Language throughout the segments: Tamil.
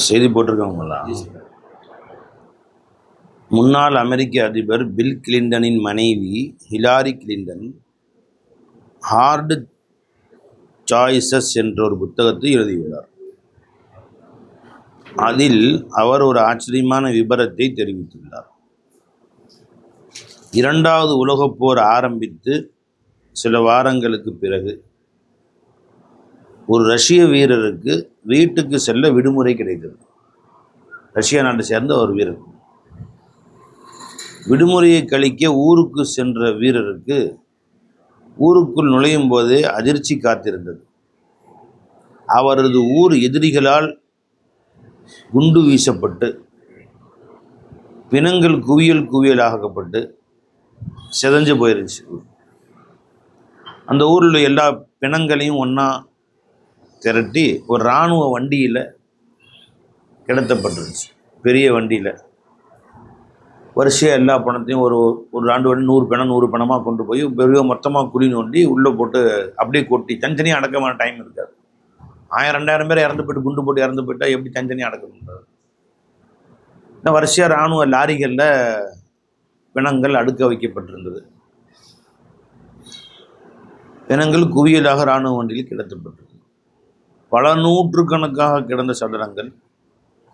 செய்தி போட்டிருக்கவங்களா? முன்னாள் அமெரிக்க அதிபர் பில் கிளின்டனின் மனைவி ஹிலாரி கிளின்டன் ஹார்டு சாய்ஸஸ் என்ற ஒரு புத்தகத்தை எழுதியுள்ளார். அதில் அவர் ஒரு ஆச்சரியமான விபரத்தை தெரிவித்துள்ளார். இரண்டாவது உலகப் போர் ஆரம்பித்து சில வாரங்களுக்கு பிறகு ஒரு ரஷ்ய வீரருக்கு வீட்டுக்கு செல்ல விடுமுறை கிடைத்தது. ரஷ்யா நாட்டை சேர்ந்த ஒரு வீரர் விடுமுறையை கழிக்க ஊருக்கு சென்ற வீரருக்கு ஊருக்குள் நுழையும் போதே அதிர்ச்சி காத்திருந்தது. அவரது ஊர் எதிரிகளால் குண்டு வீசப்பட்டு பிணங்கள் குவியல் குவியலாகப்பட்டு சிதைஞ்சு போயிருந்துச்சு. அந்த ஊரில் எல்லா பிணங்களையும் ஒன்றா திரட்டி ஒரு இராணுவ வண்டியில் கிடத்தப்பட்டுருச்சு. பெரிய வண்டியில் வரிசையாக எல்லா பணத்தையும் ஒரு ஆண்டு வண்டி 100 பணமாக கொண்டு போய் பெரிய மொத்தமாக குழி நோண்டி உள்ளே போட்டு அப்படியே கொட்டி தனித்தனியாக அடக்கமான டைம் இருக்காது. 1000-2000 பேர் இறந்து போய்ட்டு குண்டு போட்டு இறந்து போயிட்டால் எப்படி தனித்தனியாக அடக்க முடியாது? இந்த வரிசையாக இராணுவ லாரிகளில் பிணங்கள் அடுக்க வைக்கப்பட்டிருந்தது. பிணங்கள் குவியலாக இராணுவ வண்டியில் கிடத்தப்பட்டது. பல நூற்றுக்கணக்காக கிடந்த சடலங்கள்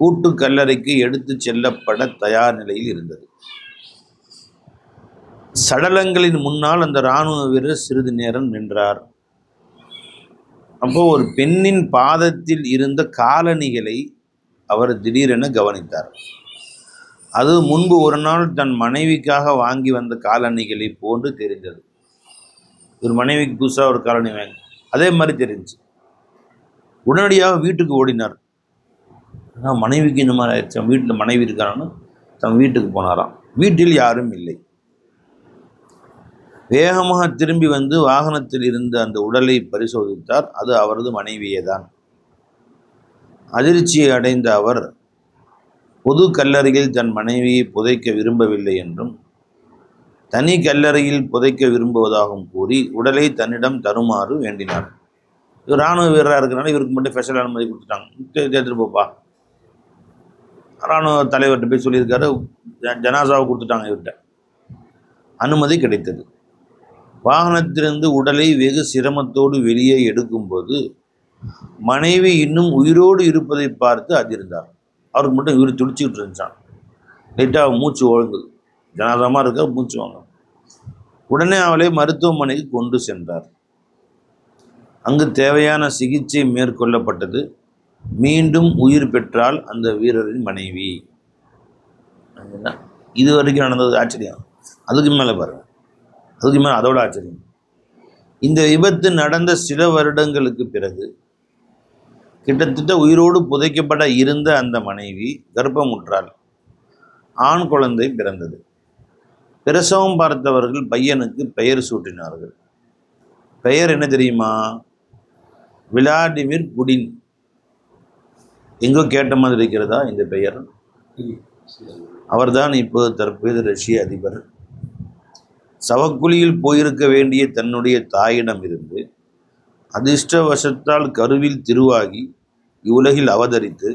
கூட்டு கல்லறைக்கு எடுத்து செல்லப்பட தயார் நிலையில் இருந்தது. சடலங்களின் முன்னால் அந்த இராணுவ வீரர் சிறிது நேரம் நின்றார். அப்போ ஒரு பெண்ணின் பாதத்தில் இருந்த காலணிகளை அவர் திடீரென கவனித்தார். அது முன்பு ஒரு நாள் தன் மனைவிக்காக வாங்கி வந்த காலணிகளை போன்று தெரிந்தது. ஒரு மனைவிக்கு புதுசாக ஒரு காலணி வாங்கி அதே மாதிரி தெரிஞ்சு உடனடியாக வீட்டுக்கு ஓடினார். ஆனால் மனைவிக்கு இந்த மாதிரி ஆயிடுச்சு. வீட்டில் மனைவி இருக்கான்னு தன் வீட்டுக்கு போனாராம். வீட்டில் யாரும் இல்லை. வேகமாக திரும்பி வந்து வாகனத்தில் இருந்த அந்த உடலை பரிசோதித்தார். அது அவரது மனைவியே தான். அதிர்ச்சியை அடைந்த அவர் பொது கல்லறையில் தன் மனைவியை புதைக்க விரும்பவில்லை என்றும் தனி கல்லறையில் புதைக்க விரும்புவதாகவும் கூறி உடலை தன்னிடம் தருமாறு வேண்டினார். இவர் இராணுவ வீரராக இருக்கிறனால இவருக்கு மட்டும் ஸ்பெஷல் அனுமதி கொடுத்துட்டாங்க. எடுத்துகிட்டு போப்பா. இராணுவ தலைவர்கிட்ட போய் சொல்லியிருக்காரு. ஜனாசாவை கொடுத்துட்டாங்க. இவர்கிட்ட அனுமதி கிடைத்தது. வாகனத்திலிருந்து உடலை வெகு சிரமத்தோடு வெளியே எடுக்கும்போது மனைவி இன்னும் உயிரோடு இருப்பதை பார்த்து அதிர்ந்தார். அவருக்கு மட்டும் உயிர் துடிச்சிக்கிட்டு இருந்துச்சான். லைட்டாக மூச்சு ஒழுங்குது. ஜனாதமாக இருக்க மூச்சு வாங்க. உடனே அவளை மருத்துவமனைக்கு கொண்டு சென்றார். அங்கு தேவையான சிகிச்சை மேற்கொள்ளப்பட்டது. மீண்டும் உயிர் பெற்றால் அந்த வீரரின் மனைவி. இது வரைக்கும் நடந்தது ஆச்சரியம். அதுக்கு மேலே பாருங்க, அதுக்கு மேலே அதோட ஆச்சரியம். இந்த விபத்து நடந்த சில வருடங்களுக்கு பிறகு கிட்டத்தட்ட உயிரோடு புதைக்கப்பட இருந்த அந்த மனைவி கர்ப்பமுற்றாள். ஆண் குழந்தை பிறந்தது. பிரசவம் பார்த்தவர்கள் பையனுக்கு பெயர் சூட்டினார்கள். பெயர் என்ன தெரியுமா? Vladimir Putin. எங்கோ கேட்ட மாதிரி இருக்கிறதா இந்த பெயர்? அவர்தான் இப்போது தற்போது ரஷ்ய அதிபர். சவக்குழியில் போயிருக்க வேண்டிய தன்னுடைய தாயிடம் இருந்து அதிர்ஷ்டவசத்தால் கருவில் திருவாகி இவ்வுலகில் அவதரித்து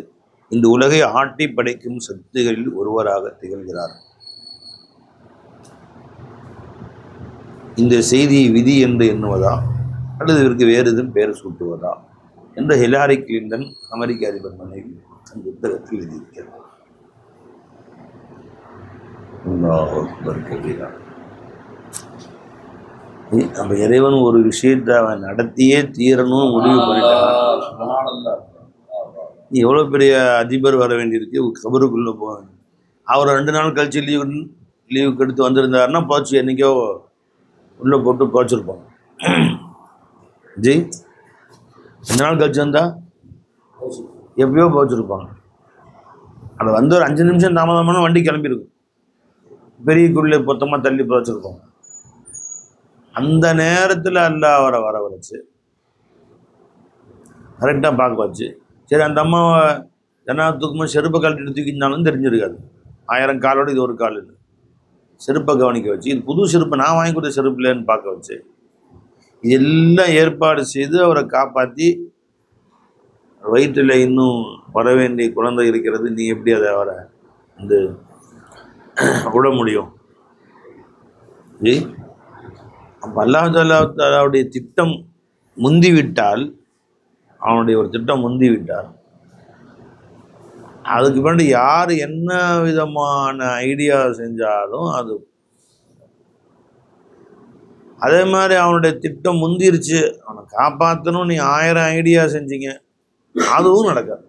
இந்த உலகை ஆட்டி படைக்கும் சக்திகளில் ஒருவராக திகழ்கிறார். இந்த செய்தியை விதி என்று எண்ணுவதா அல்லது இதற்கு வேறு எதுவும் பெயர் சூட்டுவதா என்ற ஹிலாரி கிளின்டன் அமெரிக்க அதிபர் மனைவி அந்த புத்தகத்தில் எழுதியிருக்கிறார். நம்ம இறைவன் ஒரு விஷயத்தை அவன் நடத்தியே தீரணும் முடிவு பண்ணிட்டான். எவ்வளோ பெரிய அதிபர் வர வேண்டியிருக்கு, கபருக்குள்ளே போக வேண்டும். அவர் 2 நாள் கழிச்சு லீவுக்கு எடுத்து வந்திருந்தாருன்னா போச்சு, என்றைக்கோ உள்ளே போட்டு போச்சிருப்பாங்க. ஜி 2 நாள் கழிச்சு வந்தால் எப்பயோ போச்சிருப்பாங்க. அதை வந்து ஒரு 5 நிமிஷம் தாமதமான வண்டி கிளம்பியிருக்கும். பெரியக்குள்ளே மொத்தமாக தள்ளி போச்சிருப்பாங்க. அந்த நேரத்தில் அல்லாஹ் அவரை வர வச்சு கரெக்டாக பார்க்க வச்சு, சரி அந்த அம்மாவை ஜனாத்துக்குமா செருப்பை கழட்டி தூக்கினாலும் தெரிஞ்சிருக்காது. 1000 காலோடு இது ஒரு கால் இல்லை. செருப்பை கவனிக்க வச்சு, இது புது செருப்பு நான் வாங்கி கொடுத்த செருப்பு இல்லைன்னு பார்க்க வச்சு, இதெல்லாம் ஏற்பாடு செய்து அவரை காப்பாற்றி வயிற்றில் இன்னும் வர வேண்டிய குழந்தை இருக்கிறது, நீ எப்படி அதை வர வந்து விட முடியும்? ஜி, அப்போ அல்லாஹ் திட்டம் முந்திவிட்டால், அவனுடைய ஒரு திட்டம் முந்திவிட்டால், அதுக்கு பின்னாடி யார் என்ன விதமான ஐடியா செஞ்சாலும் அது அதே மாதிரி அவனுடைய திட்டம் முந்திருச்சு. அவனை காப்பாற்றணும் நீ 1000 ஐடியா செஞ்சீங்க, அதுவும் நடக்காது.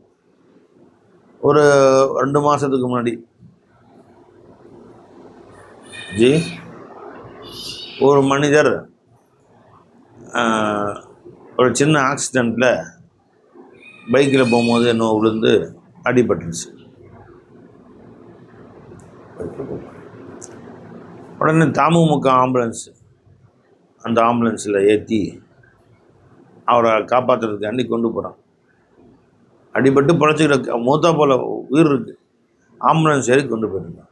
ஒரு 2 மாதத்துக்கு முன்னாடி ஜி ஒரு மனிதர் ஒரு சின்ன ஆக்சிடெண்ட்டில் பைக்கில் போகும்போது என்ன விழுந்து அடிபட்டுருச்சு. உடனே தமுமுக ஆம்புலன்ஸு, அந்த ஆம்புலன்ஸில் ஏற்றி அவரை காப்பாற்றுறதுக்காண்டி கொண்டு போகிறான். அடிபட்டு பிழைச்சிக்கிற மூத்தா போல் உயிர் இருக்குது, ஆம்புலன்ஸ் ஏறி கொண்டு போயிருந்தான்.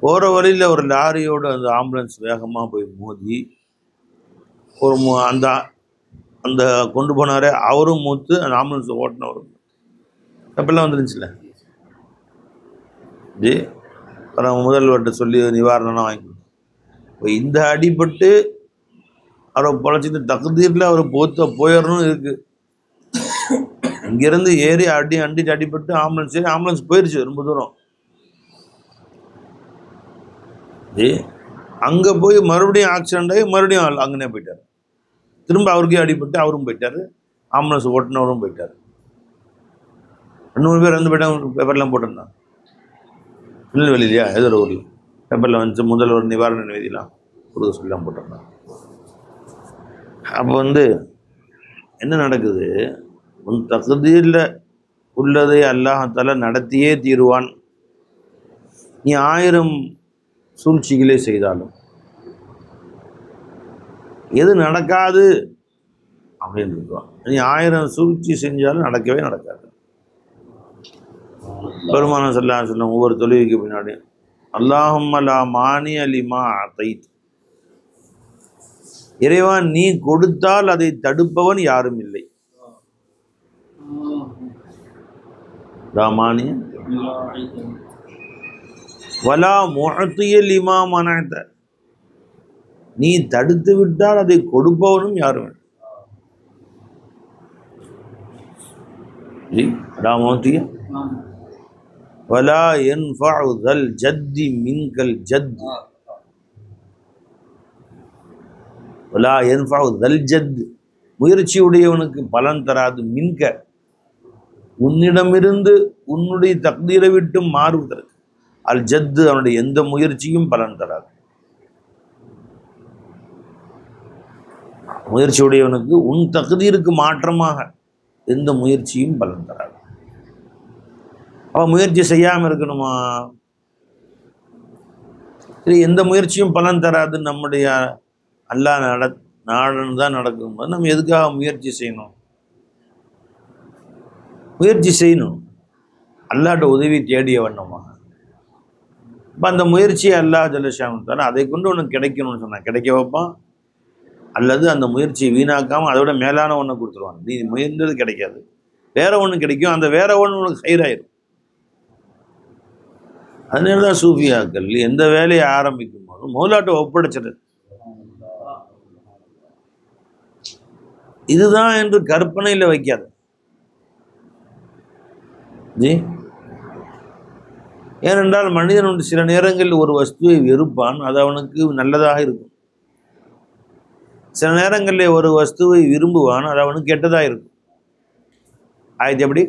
போகிற வழியில் ஒரு லாரியோடு அந்த ஆம்புலன்ஸ் வேகமாக போய் மோதி ஒரு அந்த அந்த கொண்டு போனாரே அவரும் மூத்து, அந்த ஆம்புலன்ஸ் ஓட்டினவரும் அப்பெல்லாம் வந்துருந்துச்சுல்ல ஜி. அப்புறம் முதல்வர்கிட்ட சொல்லி நிவாரணம்லாம் வாங்கி கொடுத்தோம். இப்போ இந்த அடிபட்டு அவரை பொழைச்சிட்டு தகுதியில் அவர் போயிடணும் இருக்குது. இங்கேருந்து ஏறி அடிபட்டு ஆம்புலன்ஸ் ஏறி ஆம்புலன்ஸ் போயிடுச்சு ரொம்ப தூரம் ஜி. அங்கே போய் மறுபடியும் ஆக்சிடென்ட் ஆகி மறுபடியும் அங்கனே போயிட்டார். திரும்ப அவருக்கே அடிபட்டு அவரும் போயிட்டார், ஆம்புலன்ஸ் ஓட்டுனவரும் போயிட்டார். 2 பேர் வந்து போயிட்டாங்க. பேப்பர்லாம் போட்டிருந்தான் திருநெல்வேலியா ஏதோ ஒரு ஊரில் பேப்பரில் வந்து முதல்வர் நிவாரண நிதியெல்லாம் கொடுக்க சொல்லலாம் போட்டிருந்தான். அப்போ என்ன நடக்குது? உன் தகுதியில் உள்ளதை அல்லாஹால நடத்தியே தீருவான். நீ 1000 சூழ்ச்சிகளே செய்தாலும் எது நடக்காது அப்படின்னு இருக்குவான். நீ 1000 சூழ்ச்சி செஞ்சாலும் நடக்கவே நடக்காது. பெருமானார் ஸல்லல்லாஹு அலைஹி வஸல்லம் ஒவ்வொரு தொழுகைக்கு பின்னாடி அல்லாஹும்ம லா மானிய லிமா அதைத், இறைவா நீ கொடுத்தால் அதை தடுப்பவன் யாரும் இல்லை. லா மானிய வலா முஅத்திய லிமா மனஅத, நீ தடுத்து விட்டால் அதை கொடுப்பவனும் யாரும் இல்லை. லா முஅத்திய வலா யன்ஃபஉ தல் ஜத்தி மின்கல் ஜத், வலா யன்ஃபஉ தல் ஜத், முயற்சி உடையவனுக்கு பலன் தராது. மின்க, உன்னிடமிருந்து உன்னுடைய தக்தீரை விட்டு மாறுவதற்கு. அல் ஜத்து, அவனுடைய எந்த முயற்சியும் பலன் தராது. முயற்சி உடையவனுக்கு உன் தக்தீருக்கு மாற்றமாக எந்த முயற்சியும் பலன் தராது. அவன் முயற்சி செய்யாமல் இருக்கணுமா? சரி, எந்த முயற்சியும் பலன் தராது, நம்முடைய அல்லாஹ் நாடுன்னு தான் நடக்கும்போது நம்ம எதுக்காக முயற்சி செய்யணும்? முயற்சி செய்யணும் அல்லாஹ்ட்ட உதவி தேடிய வண்ணமா. இப்போ அந்த முயற்சியை அல்லாஹ் ஜல்லஷானு தஆலா அதை கொண்டு உனக்கு கிடைக்கணும்னு சொன்னான், கிடைக்க வைப்பான். அல்லது அந்த முயற்சியை வீணாக்காமல் அதை விட மேலான ஒன்று கொடுத்துருவான். நீ முயன்றது கிடைக்காது, வேற ஒன்று கிடைக்கும். அந்த வேற ஒன்று உனக்கு ஹைராயிரும். அதனால தான் சூஃபியாக்கள் எந்த வேலையை ஆரம்பிக்கும் போது மௌலாட்ட ஒப்படைச்சிடுது. இதுதான் என்று கற்பனையில் வைக்காது ஜி. ஏனென்றால் மனிதன் சில நேரங்களில் ஒரு வஸ்துவை வெறுப்பான், அது அவனுக்கு நல்லதாக இருக்கும். சில நேரங்களில் ஒரு வஸ்துவை விரும்புவான், அது அவனுக்கு கெட்டதாக இருக்கும். ஆயிடுச்சு எப்படி?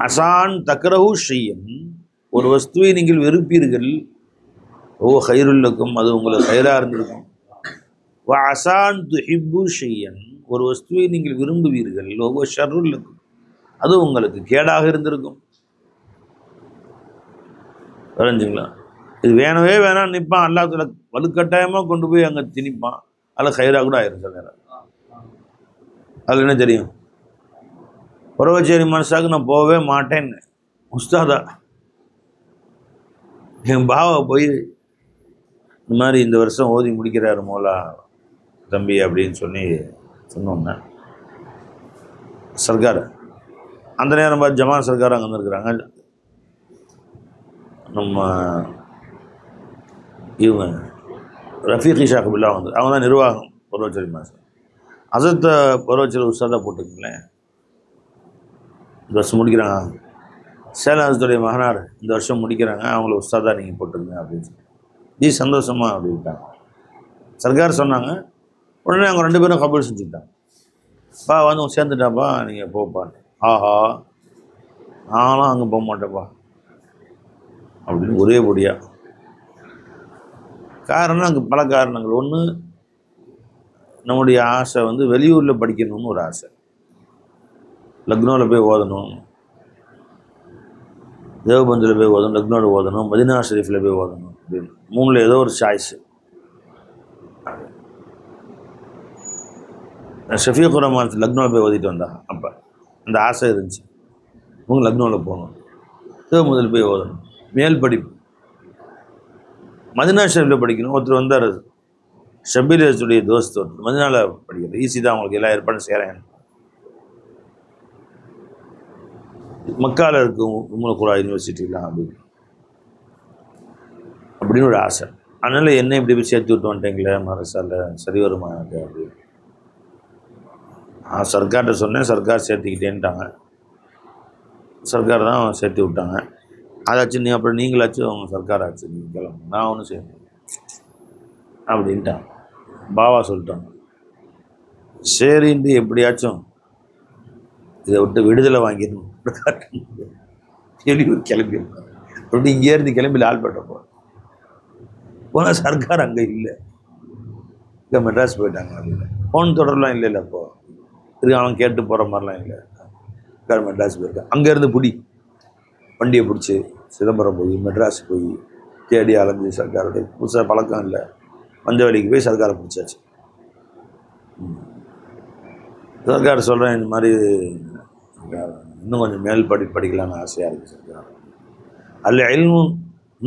அசான் தக்ரஹு ஷையன், ஒரு வஸ்துவை நீங்கள் வெறுப்பீர்கள், ஓ ஹைருல்லக்கும், அது உங்களுக்கு ஹைராக இருந்திருக்கும். வ அசான் துஹிப்பு ஷையன், ஒரு வஸ்துவை நீங்கள் விரும்புவீர்கள், ஓ ஷர்ருல்லக்கும், அது உங்களுக்கு கேடாக இருந்திருக்கும். தெரிஞ்சுங்களா? இது வேணவே வேணாம் நிற்பான், அல்லாஹ்வுல வலுக்கட்டாயமாக கொண்டு போய் அங்கே திணிப்பான். அதில் ஹைராக கூட ஆயிரும் சில நேரம். அதில் என்ன தெரியும்? புறவச்சேரி மனசாக்கு நான் போகவே மாட்டேன்னு உஸ்தாதா என் பாவை போய் இந்த மாதிரி இந்த வருஷம் ஓதி முடிக்கிறாரு மோலா தம்பி அப்படின்னு சொன்னோன்னே சர்க்கார் அந்த நேரம் பார்த்து ஜமால் சர்க்கார் அங்கே வந்துருக்குறாங்க. நம்ம இவங்க ரஃபீக் ஷாக்குபில்லா வந்து அவங்க தான் நிர்வாகம் பருவச்சரி மாதம். அசத்தை பருவச்சரி உஸ்தாதாக போட்டுக்கங்களேன். இந்த வருஷம் முடிக்கிறாங்க. சேலம் அசத்துடைய மகனார் இந்த வருஷம் முடிக்கிறாங்க, அவங்கள உஸ்தாதாக நீங்கள் போட்டுருங்க அப்படின்னு சொல்லி ஜி சந்தோஷமா அப்படின்ட்டாங்க. சர்க்கார் சொன்னாங்க. உடனே அவங்க 2 பேரும் கபூல் செஞ்சுக்கிட்டாங்க. பா வந்து சேர்ந்துட்டாப்பா, நீங்கள் போப்பான்னு. ஆஹா நானும் அங்கே போக மாட்டேப்பா அப்படின்னு ஒரே பொடியா. காரணம் அங்கே பல காரணங்கள். ஒன்று, நம்முடைய ஆசை வந்து வெளியூரில் படிக்கணும்னு ஒரு ஆசை. லக்னோவில் போய் ஓதணும், தேவபந்தில் போய் ஓதணும், லக்னோவில் ஓதணும், மதினா ஷெரீஃபில் போய் ஓதணும் அப்படின்னு 3ல் ஏதோ ஒரு சாய்ஸு. ஷஃபீக் ரஹ்மான் லக்னோவில் போய் ஓதிட்டு வந்தா. அப்போ அந்த ஆசை இருந்துச்சு. இவங்க லக்னோவில் போகணும், தேவபந்தில் போய் ஓதணும், மேல் படிப்பு மதினா ஷெரீஃபில் படிக்கணும். ஒருத்தர் வந்தார், ஷபீலுடைய தோஸ்த் ஒருத்தர் மதினாவில் படிக்கிறது. ஈஸி தான், அவங்களுக்கு எல்லா ஏற்பாடும் செய்கிறேன். மக்காவில் இருக்கும் உம்முல் குரா யூனிவர்சிட்டிலாம் அப்படின்னு ஒரு ஆசை. அதனால் என்ன இப்படி போய் சேர்த்து விட்டு வந்துட்டீங்களே மரசால, சரி வருமா அப்படின்னு நான் சர்க்கார்கிட்ட சொன்னேன். சர்க்கார் சேர்த்துக்கிட்டேன்ட்டாங்க. சர்க்கார் தான் சேர்த்து விட்டாங்க. அதாச்சும் அப்புறம் நீங்களாச்சும் அவங்க சர்க்கார் ஆச்சு, நீங்கள் கிளம்பு, நான் ஒன்றும் செய்யணும் அப்படின்ட்டாங்க. பாவா சொல்லிட்டாங்க. சரின்ட்டு எப்படியாச்சும் இதை விட்டு விடுதலை வாங்கிடணும். வெளியூர் கிளம்பியிருப்பாங்க. அப்படி இங்கேருந்து கிளம்பி லால்பேட்டை போனால் சர்க்கார் அங்கே இல்லை, இங்கே மெட்ராஸ் போயிட்டாங்க. அப்படின்னு ஃபோன் தொடர்லாம் இல்லை. அப்போது இருக்கு, அவன் கேட்டு போகிற மாதிரிலாம் இல்லை. மெட்ராஸ் போயிருக்கான். அங்கேருந்து வண்டியை பிடிச்சி சிதம்பரம் போய் மெட்ராஸ் போய் தேடி அலைஞ்சி சர்க்காருடைய புதுசாக பழக்கம் இல்லை, மஞ்சவெளிக்கு போய் சர்க்காரை பிடிச்சாச்சு. சர்க்கார் சொல்கிறேன், இந்த மாதிரி இன்னும் கொஞ்சம் மேல் படிக்கலான்னு ஆசையாக இருக்குது சர்க்கார். அல்ல இல்மு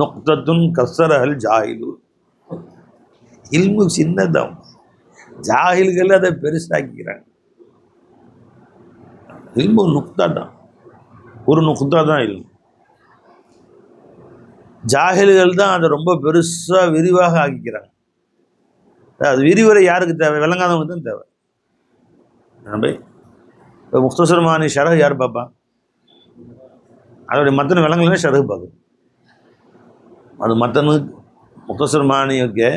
நுக்தத்துன் கஸ்ஸரஹல் ஜாஹிலு. இல்மு சின்னதான், ஜாஹில்கள் அதை பெருசாக்கிக்கிறாங்க. இல்மு நுக்தா தான், ஒரு நுக்தா தான் இல்மு. ஜாஹில்கள் தான் அதை ரொம்ப பெருசாக விரிவாக ஆக்கிக்கிறாங்க. அது விரிவுரை யாருக்கு தேவை? விளங்காதவங்க தான் தேவை. இப்போ முக்தசர் மானி ஷரஹ் யார் பார்ப்பா? அதோடைய மத்தனை விளங்கலைன்னா ஷரஹ் பார்க்கும். அது மத்தனு முக்தசர் மானிக்கு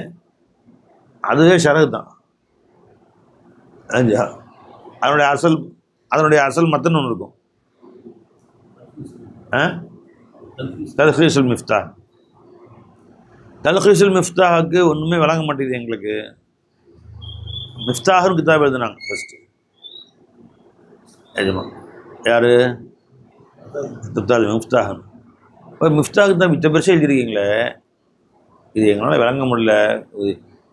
அதுவே ஷரஹ் தான். அதனுடைய அசல் மத்தன் ஒன்று இருக்கும். தல்ஹீஸுல் மிஃப்தாஹ். தல்ஹீஸுல் மிஃப்தாஹுக்கு ஒன்றுமே விளங்க மாட்டேங்குது எங்களுக்கு. மிஃப்தாஹுன்னு கிதாப் எழுதுனாங்க ஃபஸ்ட்டு. யார்? மிஃப்தாஹன். இப்போ மிஃப்தாஹுக்கு தான் மித்த பெருசாக எழுதிருக்கீங்களே, இது எங்களால் விளங்க முடியல,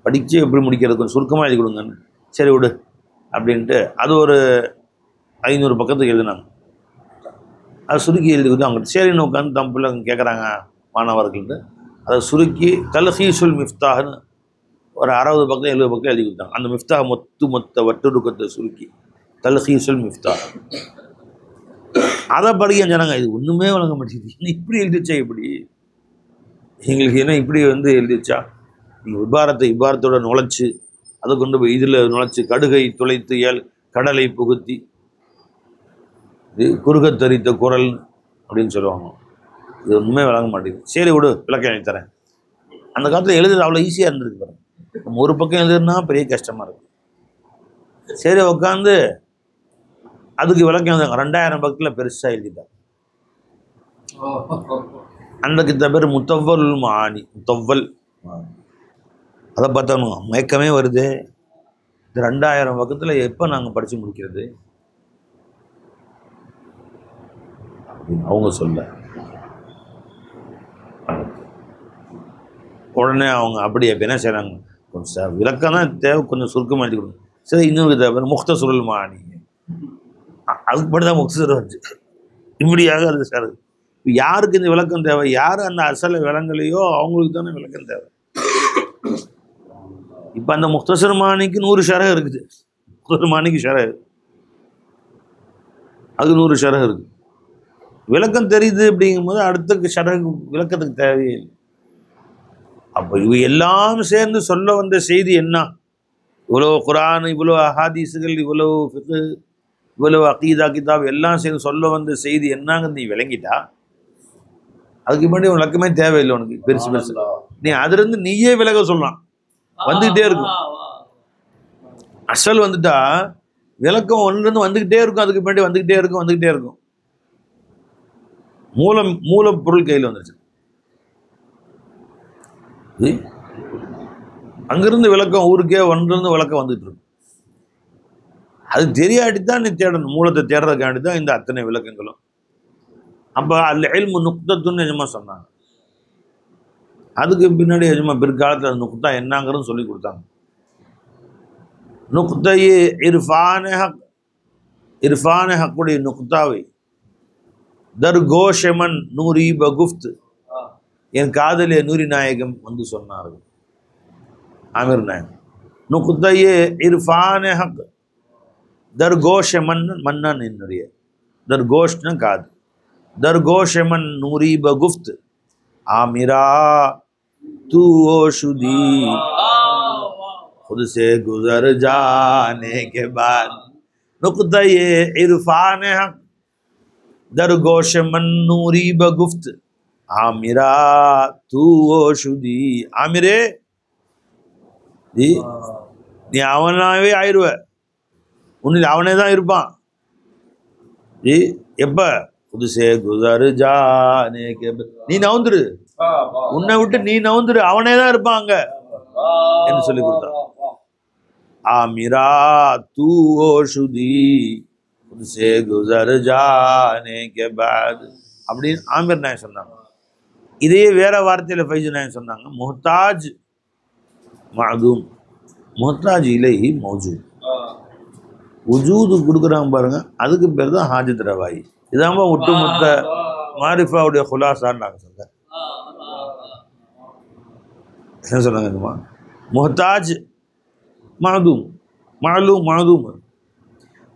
படித்து எப்படி முடிக்கிறது, கொஞ்சம் சுருக்கமாக எழுதி கொடுங்கன்னு. சரி விடு அப்படின்ட்டு அது ஒரு 500 பக்கத்துக்கு எழுதினாங்க. அதை சுருக்கி எழுதி கொடுத்து அவங்க சரின்னு உட்காந்து தம் பிள்ளை கேட்குறாங்க மாணவர்கள்ட்டு. அதை சுருக்கி தல்ஹீஸுல் மிஃப்தாஹ்னு ஒரு 60 பக்கம் 70 பக்கம் எழுதி கொடுத்தாங்க. அந்த மிஃப்தாஹ் மொத்த வட்டுருக்கத்தை சுருக்கி தல்ஹீஸுல் மிஃப்தாஹ். அதை படிக்க சொன்னாங்க. இது ஒன்றுமே வழங்க மாட்டேங்குது, என்ன இப்படி எழுதிச்சா, இப்படி எங்களுக்கு என்ன இப்படி எழுதிச்சா, நீங்கள் இபாரத்தோட நுழைச்சி அதை கொண்டு போய் இதில் நுழைச்சி கடுகை துளைத்து கடலை புகுத்தி குறுகத்தரித்த குரல் அப்படின்னு சொல்லுவாங்க. இது ஒன்றுமே விளங்க மாட்டேங்குது. சரி விடு, விளக்கம் எழுதி தரேன். அந்த காலத்தில் எழுதுறது அவ்வளோ ஈஸியாக இருந்திருக்கு பாருங்க. நம்ம ஒரு பக்கம் எழுதுனா பெரிய கஷ்டமாக இருக்கும். சரி உட்காந்து அதுக்கு விளக்கம் எழுதாங்க. 2000 பக்கத்தில் பெருசாக எழுதிட்டாங்க. அந்த கிட்ட பேர் முத்தவ்வல் மானி. முத்தவ்வல் அதை பார்த்தானு மயக்கமே வருது. இந்த 2000 பக்கத்தில் எப்போ நாங்கள் படித்து முடிக்கிறது அப்படின்னு அவங்க சொல்ல. உடனே அவங்க அப்படி என்ன செய்கிறாங்க, கொஞ்சம் விளக்கம் தான் தேவை, கொஞ்சம் சுருக்கமாக எழுதி கொடுங்க. சரி இன்னொரு தேவை முக்தசுருல் மானி, அதுக்கு மட்டும் தான் முக்தசுர் வந்துச்சு. இப்படியாக அது சார் யாருக்கு இந்த விளக்கம் தேவை? யார் அந்த அசலை விளங்கலையோ அவங்களுக்கு தானே விளக்கம் தேவை. இப்போ அந்த முக்தசர் மானிக்கு 100 ஷரஹ் இருக்குது. முக்தசர் மானிக்கு ஷரஹ் அது 100 ஷரஹ் இருக்கு. விளக்கம் தெரியுது அப்படிங்கும்போது அடுத்த ஷரஹ் விளக்கத்துக்கு தேவையில்லை. அப்போ இவை எல்லாம் சேர்ந்து சொல்ல வந்த செய்தி என்ன? இவ்வளோ குரான், இவ்வளோ ஹதீஸுகள், இவ்வளோ ஃபிக்ஹ், இவ்வளோ அகீதா கிதாப் எல்லாம் சேர்ந்து சொல்ல வந்த செய்தி என்னங்கன்னு நீ விளங்கிட்டா அதுக்கு முன்னாடி விளக்கமே தேவையில்லை உனக்கு. பெருசு பெருசு நீ அதிலிருந்து நீயே விலக சொல்லலாம், வந்துக்கிட்டே இருக்கும். அசல் வந்துட்டா விளக்கம் ஒன்றுலேருந்து வந்துக்கிட்டே இருக்கும், அதுக்கு முன்னாடி வந்துக்கிட்டே இருக்கும். மூலப்பொருள் கையில் வந்துருச்சு. அங்கிருந்து விளக்கம் ஊருக்கே ஒன்றிருந்து விளக்கம் வந்துட்டு இருக்கும். அது தெரியாட்டித்தான் நீ தேடணும். மூலத்தை தேடுறதுக்காண்டி தான் இந்த அத்தனை விளக்கங்களும். அப்போ அதில் இல்மு நுக்தத்துன்னு எஜமா சொன்னாங்க. அதுக்கு பின்னாடி எஜமா பிற்காலத்தில் அந்த நுக்தா என்னங்கிறது சொல்லி கொடுத்தாங்க. நுக்தையே இர்ஃபான ஹக்குடைய நுக்தாவை தர்கோஷமன் நூரி பகுஃப்த் என் காதலிய நூரி நாயகம் வந்து சொன்னார்கள். ஆமீர் நாயகம் நுக்தையே இர்ஃபான ஹக் தர்கோஷமன் மன்னன் என்னுடைய தர்கோஷ்னா காது दरगोशमन नूरी बगुफ्त आमिरा तू ओशुदी खुद से गुजर जाने के बाद नुक्ता ये इरफान हक दरगोशमन नूरी बगुफ्त आमिरा तू ओशुदी. आमिरे जी நீ அவனாவே ஆயிடுவ, உன்னில் அவனே தான் இருப்பான். ஜி எப்ப புதுசே குசர் ஜானே கே நீ நவுந்துரு, உன்னை விட்டு நீ நவுந்துரு, அவனே தான் இருப்பாங்க என்று சொல்லி கொடுத்தான். ஆமிரா தூ ஓஷுதி புதுசே குசர் ஜானே கே பாத் அப்படின்னு ஆமிர் நாயகம் சொன்னாங்க. இதையே வேற வார்த்தையில் ஃபைஜு நாயகம் சொன்னாங்க. முஹ்தாஜ் மஅதூம் முஹ்தாஜ் இலைஹி மௌஜூத். உஜூது கொடுக்குறாங்க பாருங்க, அதுக்கு பேர் தான் ஹாஜத் ரவாயி. இதாம்பா ஒட்டுமொத்த மாரிஃபாவுடைய குலாசான்னு நாங்கள் சொல்கிறேன். என்ன சொன்னாங்க? முஹ்தாஜ் மஅதூம் மாலூம் மஅதூம்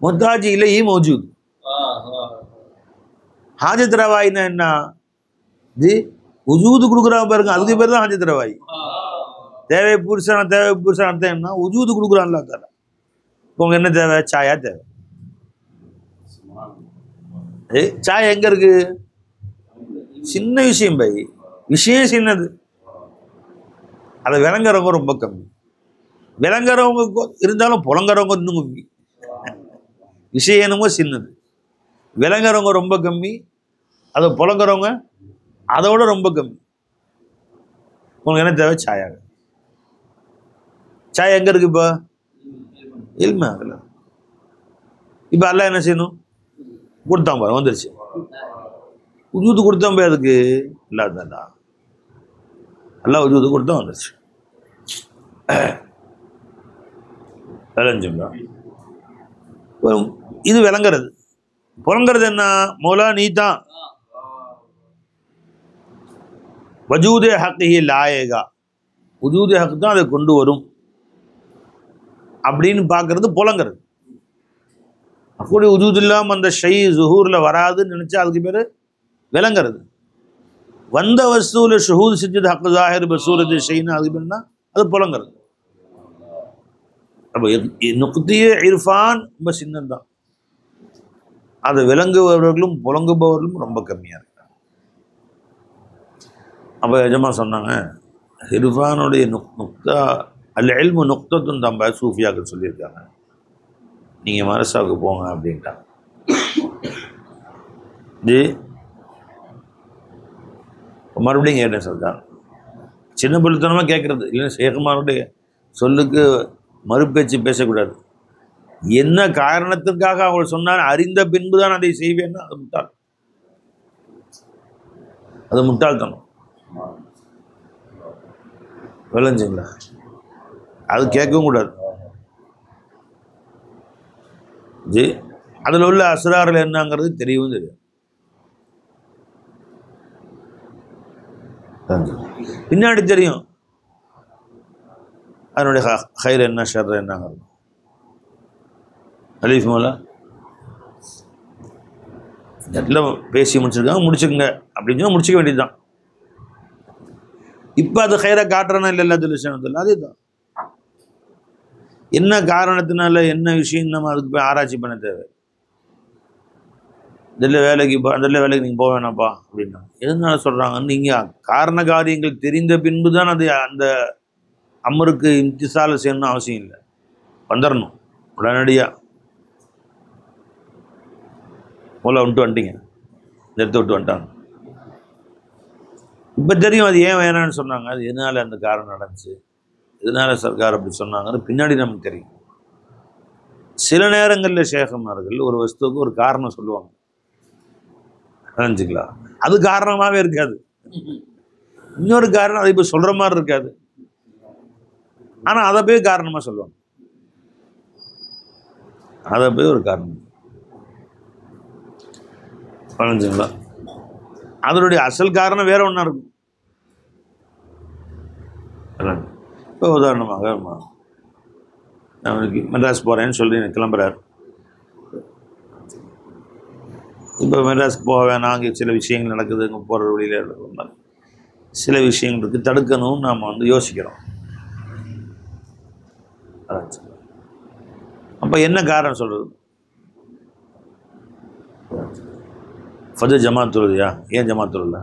முஹ்தாஜ் இலைஹி மௌஜூத். ஹாஜத் ரவாயின்னா என்ன? ஜி உஜூது கொடுக்குறாங்க பாருங்க, அதுக்கு பேர் தான் ஹாஜத் ரவாயி. தேவை புருஷன் அர்த்தம் என்ன? உஜூது கொடுக்குறான்ல தால. உங்க என்ன தேவை? சாயா தேவை. சாய் எங்க இருக்கு? சின்ன விஷயம் பை, விஷயம் சின்னது, அதை விளங்குறவங்க ரொம்ப கம்மி. விளங்குறவங்க இருந்தாலும் புலங்குறவங்க இன்னும் கம்மி. விஷயம் என்னமோ சின்னது, விளங்குறவங்க ரொம்ப கம்மி, அதை புலங்குறவங்க அதோட ரொம்ப கம்மி. உங்களுக்கு என்ன தேவை? சாயா. சாய் எங்க இருக்கு? இப்போ இல்ம ஆகல. இப்போ அல்லாஹ் என்ன செய்யணும்? கொடுத்தான் பாரு, வந்துருச்சு. உஜூது கொடுத்தான் போய் அதுக்கு இல்லாதா? அல்லாஹ் உஜூது கொடுத்தா வந்துருச்சு. விளைஞ்சுங்களா? இது விளங்குறது. புலங்கிறது என்ன? மௌலா நீ தான் வஜூதே ஹக் ஹி லாயேகா, உஜூதே ஹக் தான் அதை கொண்டு வரும் அப்படின்னு பார்க்கறது புலங்கிறது. அப்படி உஜூது இல்லாமல் அந்த ஷை ஜுஹூரில் வராதுன்னு நினச்சா அதுக்கு பேர் விளங்குறது. வந்த வசூல ஷுஹூத் செஞ்சது ஹக்கு ஜாஹிர் பசூரது ஷைன்னு அதுக்கு பேர்னா அது புலங்கிறது. அப்போ நுக்திய இர்ஃபான் ரொம்ப சின்னந்தான், அதை விளங்குபவர்களும் புலங்குபவர்களும் ரொம்ப கம்மியாக இருக்காங்க. அப்போ எஜமா சொன்னாங்க, இர்ஃபானுடைய நுக்தா அல்ல இல்மு நுக்தத்துன்னு தான் சூஃபியாக்கள் சொல்லியிருக்காங்க. நீங்கள் மரசாவுக்கு போங்க அப்படின்ட்டாங்க. ஜி மறுபடியும் கேட்டேன் சொல்லிட்டாங்க. சின்ன பிள்ளைத்தனமாக கேட்குறது இல்லைன்னா ஷேகுமாருடைய சொல்லுக்கு மறுபேச்சு பேசக்கூடாது. என்ன காரணத்திற்காக அவங்க சொன்னார் அறிந்த பின்பு தான் அதை செய்வேன்னா அது முட்டாள்தனம். விளைஞ்சுங்களா? அது கேட்கவும் கூடாது. ஜி அதில் உள்ள அஸ்ரார்கள் என்னங்கிறது தெரியவும் தெரியும். பின்னாடி தெரியும் அதனுடைய ஹைர் என்ன ஷர் என்னங்கிறது. அலீஃப் மோலா இந்த இடத்துல பேசி முடிச்சிருக்காங்க, முடிச்சுக்கங்க அப்படின்னு சொன்னால் முடிச்சிக்க வேண்டியது தான். இப்போ அது ஹைரா காட்டுறனா இல்லை எல்லா விஷயத்தில் அதே தான். என்ன காரணத்தினால என்ன விஷயம் நம்ம அதுக்கு போய் ஆராய்ச்சி பண்ண தேவை? இதில் வேலைக்கு நீங்கள் போக வேணாம்ப்பா அப்படின்னா எதனால சொல்கிறாங்க? நீங்கள் காரண காரியங்கள் தெரிந்த பின்பு தான் அது அந்த அமருக்கு இம்திசால செய்யணும்னு அவசியம் இல்லை. வந்துடணும் உடனடியாக. மூளை வந்துட்டீங்க, இந்த இடத்த விட்டு வந்துட்டாங்க. இப்போ தெரியும் அது ஏன் வேணான்னு சொன்னாங்க, அது எதனால அந்த காரணம் நடந்துச்சு, எதனால சர்க்கார் அப்படி சொன்னாங்கன்னு பின்னாடி நமக்கு தெரியும். சில நேரங்களில் ஷேகமார்கள் ஒரு வஸ்துவுக்கு ஒரு காரணம் சொல்லுவாங்க, நினைச்சுக்கலாம். அது காரணமாகவே இருக்காது, இன்னொரு காரணம் அதை இப்போ சொல்கிற மாதிரி இருக்காது, ஆனால் அதை போய் காரணமாக சொல்லுவாங்க. அதை போய் ஒரு காரணம் புரிஞ்சுங்களா? அதனுடைய அசல் காரணம் வேற ஒன்றா இருக்கும். இப்போ உதாரணமாக அவனுக்கு மெட்ராஸ் போகிறேன்னு சொல்லி எனக்கு கிளம்புறாரு. இப்போ மெட்ராஸ்க்கு போக வேணாம், அங்கே சில விஷயங்கள் நடக்குது, அங்கே போகிற வழியில் சில விஷயங்கள் இருக்குது, தடுக்கணும்னு நாம் வந்து யோசிக்கிறோம். அப்போ என்ன காரணம் சொல்கிறது? ஃபஜர் ஜமாத் தொழுதியா? ஏன் ஜமாத் தொழுல?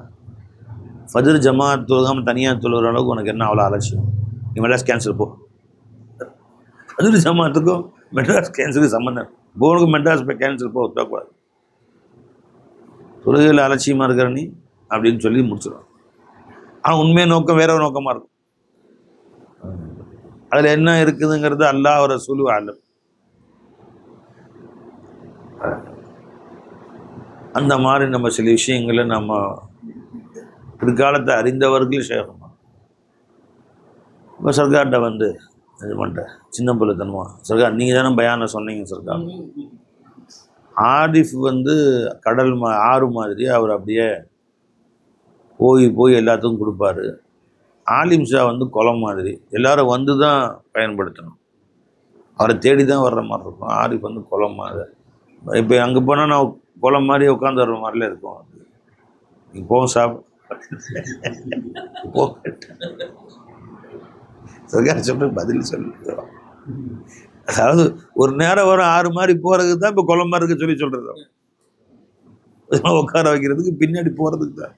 ஃபஜர் ஜமாத் தொழுகாமல் தனியாக தொழுகிற அளவுக்கு உனக்கு என்ன அவ்வளோ அலட்சியம்? நீ மெட்ராஸ் கேன்சல் போ. ஃபஜர் ஜமாத்துக்கும் மெட்ராஸ் கேன்சலுக்கு சம்மந்தம். போனுக்கு மெட்ராஸ் போய் கேன்சல் போ, ஒத்துக்கூடாது. தொழுகையில் அலட்சியமாக இருக்கிற நீ அப்படின்னு சொல்லி முடிச்சிடும். ஆனால் உண்மையை நோக்கம் வேற ஒரு நோக்கமாக இருக்கும். அதில் என்ன இருக்குதுங்கிறது அல்லாஹ் ரசூல் ஆலம். அந்த மாதிரி நம்ம சில விஷயங்களை நம்ம பிற்காலத்தை அறிந்தவர்கள் ஷேகமா. இப்போ சர்க்கார்கிட்ட வந்து இது பண்ணிட்டேன் சின்ன பிள்ளைத்தனமா, சர்க்கார் நீங்கள் தானே பயானை சொன்னீங்க சர்க்கார். ஆரிஃப் வந்து கடல் ஆறு மாதிரி அவர் அப்படியே போய் எல்லாத்துக்கும் கொடுப்பாரு. ஆலிம் ஷா வந்து குளம் மாதிரி எல்லாரும் வந்து தான் பயன்படுத்தணும், அவரை தேடி தான் வர்ற மாதிரி இருக்கும். ஆரிஃப் வந்து குளம் மாதிரி. இப்போ அங்கே போனால் நான் குளம் மாதிரி உட்காந்து வர்ற மாதிரில இருக்கும். நீங்கள் போங்க சாப்பிட சர்க்கார் சொல்ற பதில் சொல்லு. அதாவது ஒரு நேரம் வரும் ஆறு மாதிரி போகிறதுக்கு தான் இப்போ குளம் மாதிரி இருக்க சொல்லி சொல்கிறது. உட்கார வைக்கிறதுக்கு பின்னாடி போகிறதுக்கு தான்.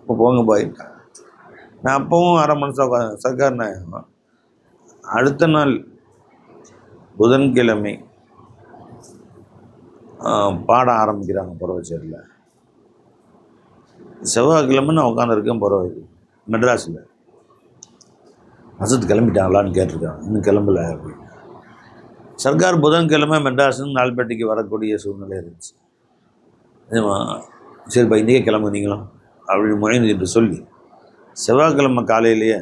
இப்போ போங்க போயிட்டான். நான் அப்பவும் அரை மனுஷன் உட்காந்து சர்க்கார் நான் அடுத்த நாள் புதன்கிழமை பாடம் ஆரம்பிக்கிறாங்க புறவச்சேரியில். செவ்வாய்க்கிழமை நான் உட்காந்துருக்கேன் புறவைக்கு மெட்ராஸில். மசத் கிளம்பிட்டாங்களான்னு கேட்டிருக்காங்க, இன்னும் கிளம்பல அப்படின்னு. சர்க்கார் புதன்கிழமை மெட்ராஸ்ன்னு நால்பேட்டைக்கு வரக்கூடிய சூழ்நிலை இருந்துச்சு. சரிப்பா இன்றைக்கே கிளம்பு நீங்களும் அப்படின்னு முயன்று சொல்லி செவ்வாய்க்கிழமை காலையிலேயே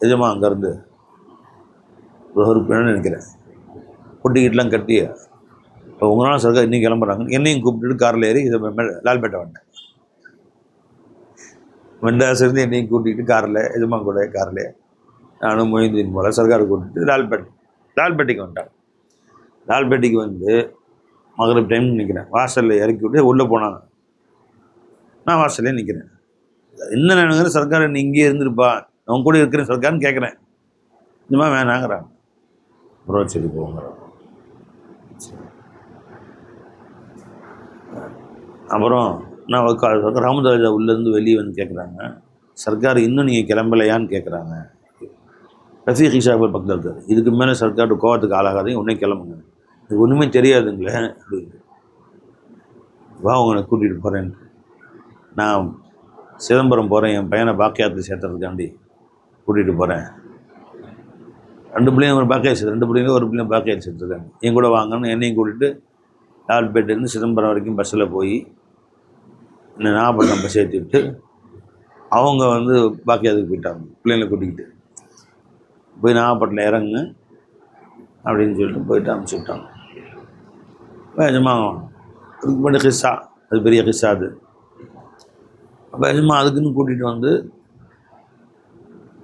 எஜமா அங்கேருந்து ஒரு பின்னு நினைக்கிறேன் பொட்டிக்கிட்டலாம் கட்டி, இப்போ உங்களால் சர்க்கார் இன்னும் கிளம்புறாங்க, என்னையும் கூப்பிட்டுட்டு காரில் ஏறி இதை லால்பேட்டை வந்துட்டேன். மெட்ராஸ் இருந்து என்னையும் கூட்டிகிட்டு காரில் எஜமா கூட காரில் நானும் மொய்தீன் போல் சர்க்காரை கூட்டிகிட்டு லால்பேட்டைக்கு வந்துட்டாங்க. லால்பேட்டைக்கு வந்து மகரிப் டைம் நிற்கிறேன், வாசலில் இறக்கி விட்டு உள்ளே போனாங்க. நான் வாசல்லே நிற்கிறேன். என்ன நினைக்கிற சர்க்கார் நீ இங்கேயே இருந்துருப்பா, அவங்க கூட இருக்கிறேன் சர்க்கார்னு கேட்குறேன். இந்த மாதிரி வேணாங்கிறாங்க. அப்புறம் சரி போங்கிறாங்க. அப்புறம் நான் ராமதாஜா உள்ளேருந்து வெளியே வந்து கேட்குறாங்க, சர்க்கார் இன்னும் நீங்கள் கிளம்பலையான்னு கேட்குறாங்க. ரஃபீக் ஷாபர் பக்கத்தில் இருக்கார். இதுக்கு மேலே சர்க்கார் கோவத்துக்கு ஆளாகாதீங்க, உடனே கிளம்புங்க, இது ஒன்றுமே தெரியாதுங்களே அப்படின்னு. வா உங்களை கூட்டிகிட்டு போகிறேன்ட்டு நான் சிதம்பரம் போகிறேன், என் பையனை பாக்கியாத்தில் சேர்த்துறதுக்காண்டி கூட்டிகிட்டு போகிறேன். 2 பிள்ளைங்க ஒரு பாக்கியா சேர்த்து, 2 பிள்ளைங்க ஒரு பிள்ளைங்க பாக்கியா சேர்த்துருக்காங்க, என் கூட வாங்கன்னு என்னையும் கூட்டிகிட்டு லால்பேட்டையிலேருந்து சிதம்பரம் வரைக்கும் பஸ்ஸில் போய் என்ன நாகப்பட்டினம் பஸ் ஏற்றி விட்டு அவங்க வந்து பாக்கியாதுக்கு போயிட்டாங்க. பிள்ளைங்களை கூட்டிக்கிட்டு போய் நாகப்பட்டினம் இறங்குங்க அப்படின்னு சொல்லிட்டு போயிட்டு அனுப்பிச்சி விட்டாங்க. நிஜமா அதுக்கு முன்னாடி கிஸ்ஸா, அது பெரிய கிஸ்ஸா அது. அப்போ நிஜமா அதுக்குன்னு கூட்டிகிட்டு வந்து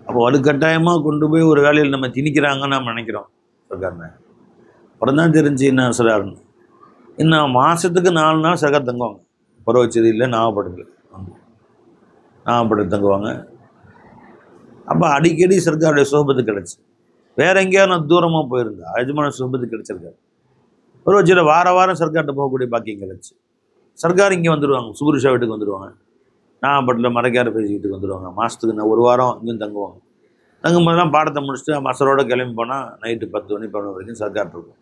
அப்போ வலுக்கட்டாயமாக கொண்டு போய் ஒரு வேலையில் நம்ம திணிக்கிறாங்கன்னு நம்ம நினைக்கிறோம் சர்க்கார்னு. அப்புறம் தான் தெரிஞ்சு என்ன சொல்கிறாருன்னு, இன்னும் மாதத்துக்கு 4 நாள் சர்க்கார் தங்குவாங்க. பருவச்சேரியில் நாகப்பட்டினத்தில் தங்குவாங்க. அப்போ அடிக்கடி சர்க்காருடைய சுகபத்து கிடச்சி. வேற எங்கேயாவது நான் தூரமாக போயிருந்தா எஜமான சுகபத்து கிடைச்சிருக்காரு. பருவச்சேரியில் வாரம் சர்க்கார்கிட்ட போகக்கூடிய பாக்கியம் கிடச்சி. சர்க்கார் இங்கே வந்துடுவாங்க, சுகுருஷா வீட்டுக்கு வந்துடுவாங்க, நாகப்பட்டினத்தில் மறைக்கார பேசி வீட்டுக்கு வந்துடுவாங்க. மாதத்துக்கு நான் 1 வாரம் இங்கேயும் தங்குவாங்க. தங்கும்போதெல்லாம் பாடத்தை முடிச்சுட்டு மசரோடு கிளம்பி போனால் நைட்டு 10 மணி 11 வரைக்கும் சர்க்கார் இருக்கும்.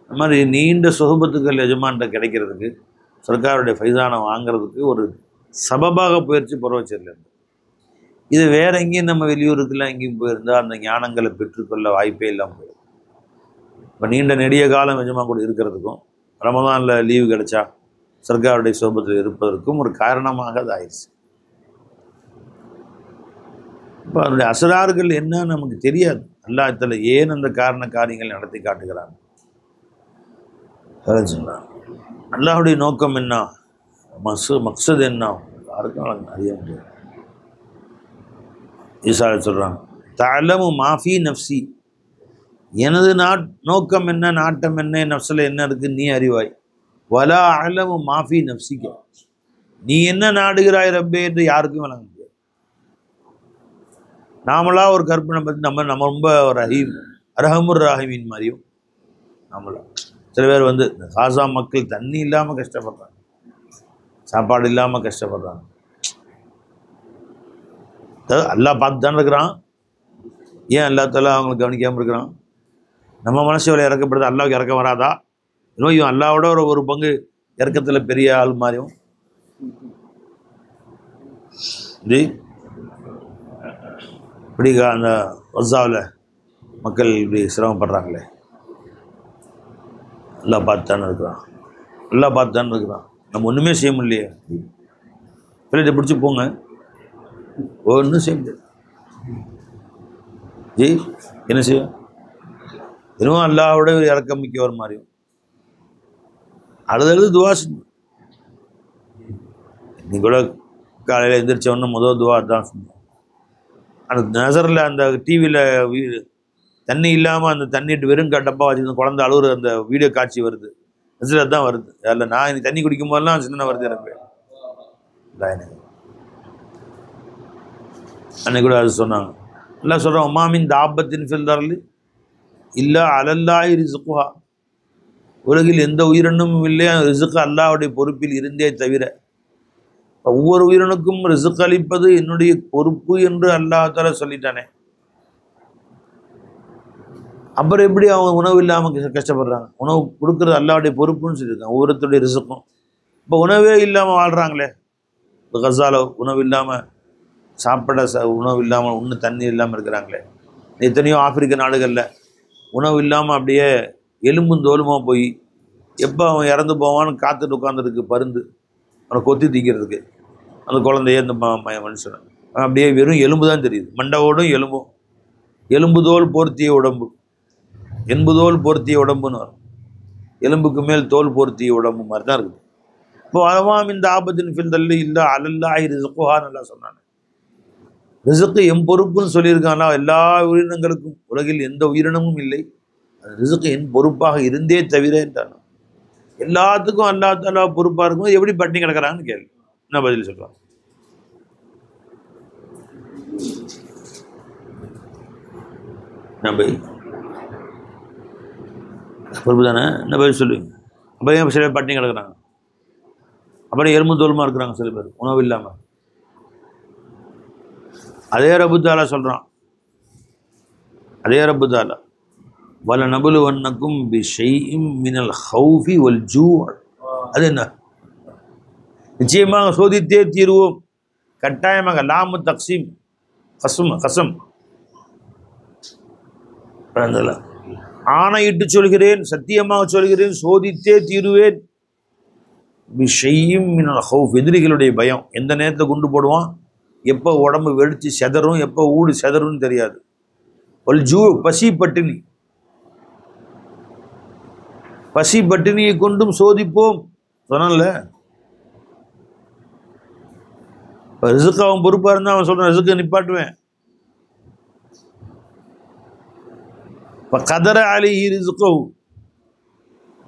அந்த மாதிரி நீண்ட சுகபத்துக்கள் எஜமான்கிட்ட கிடைக்கிறதுக்கு, சர்க்காருடைய ஃபைசானை வாங்கிறதுக்கு ஒரு சபபாக போயிடுச்சு பருவச்சேரியில் இருந்து. இது வேற எங்கேயும் நம்ம வெளியூருக்குலாம் எங்கேயும் போயிருந்தால் அந்த ஞானங்களை பெற்றுக்கொள்ள வாய்ப்பே இல்லாமல் போயிடும். இப்போ நீண்ட நெடிய காலம் எஜமான் கூட இருக்கிறதுக்கும், ரமதானில் லீவு கிடைச்சா சர்க்காருடைய சுகபத்தில் இருப்பதற்கும் ஒரு காரணமாக அது ஆயிடுச்சு. இப்போ அதனுடைய அசராறுகள் என்ன நமக்கு தெரியாது. அல்லாஹ் தஆலா ஏன் அந்த காரியங்களை நடத்தி காட்டுகிறாங்க. அல்லாஹுடைய நோக்கம் என்ன, மக்சது என்ன, யாருக்கும் அறிய முடியாது. ஈசா சொல்கிறாங்க, தஅலமு மாஃபி நஃப்சி, எனது நோக்கம் என்ன, நாட்டம் என்ன, என் நஃப்ஸில் என்ன இருக்குது நீ அறிவாய். வலா அலமு மாஃபி நஃப்சிக்க, நீ என்ன நாடுகிறாய் ரப்பே என்று யாருக்கும் வழங்க முடியாது. நாமளா ஒரு கற்பனை பற்றி நம்ம ரொம்ப அரஹமுர் ராஹிமின் மாதிரியும் நாமளா. சில பேர் இந்த காசா மக்கள் தண்ணி இல்லாமல் கஷ்டப்படுறாங்க, சாப்பாடு இல்லாமல் கஷ்டப்படுறாங்க. அல்லாஹ் பார்த்து தானே இருக்கிறான். ஏன் அல்லா தஆலா அவங்களுக்கு கவனிக்காமல் இருக்கிறான்? நம்ம மனசு எவ்வளோ இறக்கப்படுது, அல்லாவுக்கு இறக்கம் வராதா? இன்னும் இவன் அல்லாவோட ஒரு பங்கு இறக்கத்தில் பெரிய ஆள் மாதிரியும் இப்படி அந்த வஸாவில் மக்கள் இப்படி சிரமப்படுறாங்களே. அல்லாஹ் பார்த்து தானே இருக்கிறான். நம்ம ஒன்றுமே செய்ய முடியலையே. பிள்ளைகிட்ட பிடிச்சி போங்க, ஒன்றும் செய்ய முடியாது. என்ன செய்யும்? இன்னும் அல்லாவோட இறக்கம் மிக்கவர் மாதிரியும் அழுது துவா செஞ்சோம். இன்னைக்கு கூட காலையில் எந்திரிச்சவொன்னு முதல் துவா தான் செஞ்சோம். அந்த நசரில் அந்த டிவியில் தண்ணி இல்லாமல் அந்த தண்ணிட்டு வெறும் டப்பா வச்சுருந்து குழந்தை அழுகுற அந்த வீடியோ காட்சி வருது. நசரில் தான் வருது. அதில் நான் இன்னைக்கு தண்ணி குடிக்கும் போதெல்லாம் சின்ன வருது எனக்கு. அன்னைக்கு கூட அது சொன்னாங்க. எல்லாம் சொல்கிறோம், உமாமின் தாபத்தின் ஃபில்தர்லி இல்லா அலல்லாஹி ரிஸ்குஹா, உலகில் எந்த உயிரினமும் இல்லை, ரிசுக்கு அல்லாஹ்வுடைய பொறுப்பில் இருந்தே தவிர. ஒவ்வொரு உயிரினுக்கும் ரிசுக்கு அளிப்பது என்னுடைய பொறுப்பு என்று அல்லாஹ் தஆலா சொல்லிட்டானே, அப்புறம் எப்படி அவங்க உணவு இல்லாமல் கஷ்டப்படுறாங்க? உணவு கொடுக்குறது அல்லாஹ்வுடைய பொறுப்புன்னு சொல்லியிருக்காங்க, ஒவ்வொருத்தருடைய ரிசுக்கும். இப்போ உணவே இல்லாமல் வாழ்கிறாங்களே, இப்போ கசால உணவு இல்லாமல் சாப்பிட உணவு இல்லாமல் ஒன்றும் தண்ணி இல்லாமல் இருக்கிறாங்களே. எத்தனையோ ஆப்பிரிக்க நாடுகளில் உணவு இல்லாமல் அப்படியே எலும்பும் தோலுமாக போய் எப்போ அவன் இறந்து போவான்னு காத்துட்டு உட்காந்துருக்கு பருந்து அவனை கொத்தி திங்கிறதுக்கு. அந்த குழந்தைய அந்த மனுஷன் அப்படியே வெறும் எலும்பு தான் தெரியுது, மண்டவோடும் எலும்பும். எலும்புதோல் போர்த்திய உடம்பு, எண்புதோல் போர்த்திய உடம்புன்னு வரும். எலும்புக்கு மேல் தோல் போர்த்திய உடம்பு மாதிரி தான் இருக்குது. இப்போ அலமாம் இந்த ஆபத்தின் ஃபில்தல்லி இல்லை அலல்லாஹி ரிஸ்குஹான்னு நல்லா சொன்னாங்க. ரிசுக்கு என் பொறுப்புன்னு சொல்லியிருக்காங்களா. எல்லா உயிரினங்களுக்கும், உலகில் எந்த உயிரினமும் இல்லை, அந்த ரிசுக்கு என் பொறுப்பாக இருந்தே தவிர என்றான். எல்லாத்துக்கும் அல்லாஹ் தஆலா பொறுப்பாக இருக்கும்போது எப்படி பட்டினி கிடக்கிறாங்கன்னு கேள்வி. என்ன பதில் சொல்கிறான்? பொறுப்பு தானே, என்ன பதில் சொல்லுவீங்க? அப்புறம் சில பேர் பட்டினி கிடக்குறாங்க, அப்புறம் எலும்பு தோலுமா இருக்கிறாங்க சில பேர் உணவு இல்லாமல். அதே ரப்பு தஆலா சொல்கிறான், வல நபுலுவன்னக்கும் பிஷைஇம் மினல் ஹௌஃபி வல் ஜூ. அது என்ன? நிச்சயமாக சோதித்தே தீர்வோம், கட்டாயமாக. லாமு தக்சீம், கசம் ஆணையிட்டு சொல்கிறேன், சத்தியமாக சொல்கிறேன், சோதித்தே தீருவேன். பிஷைஇம் மினல் ஹௌஃப், எதிரிகளுடைய பயம். எந்த நேரத்தில் குண்டு போடுவான், எப்போ உடம்பு வெடித்து செதறும், எப்போ ஊடு செதறும்னு தெரியாது. வல் ஜூ, பசி பட்டினி. பசி பட்டினியை கொண்டும் சோதிப்போம் சொன்னான்ல. இப்போ ரிசுக்கு அவன் பொறுப்பாக இருந்தால் அவன் சொல்கிறான், ரிசுக்கை நிப்பாட்டுவேன். இப்போ கதர அலிஹி ரிசுக்கஹு,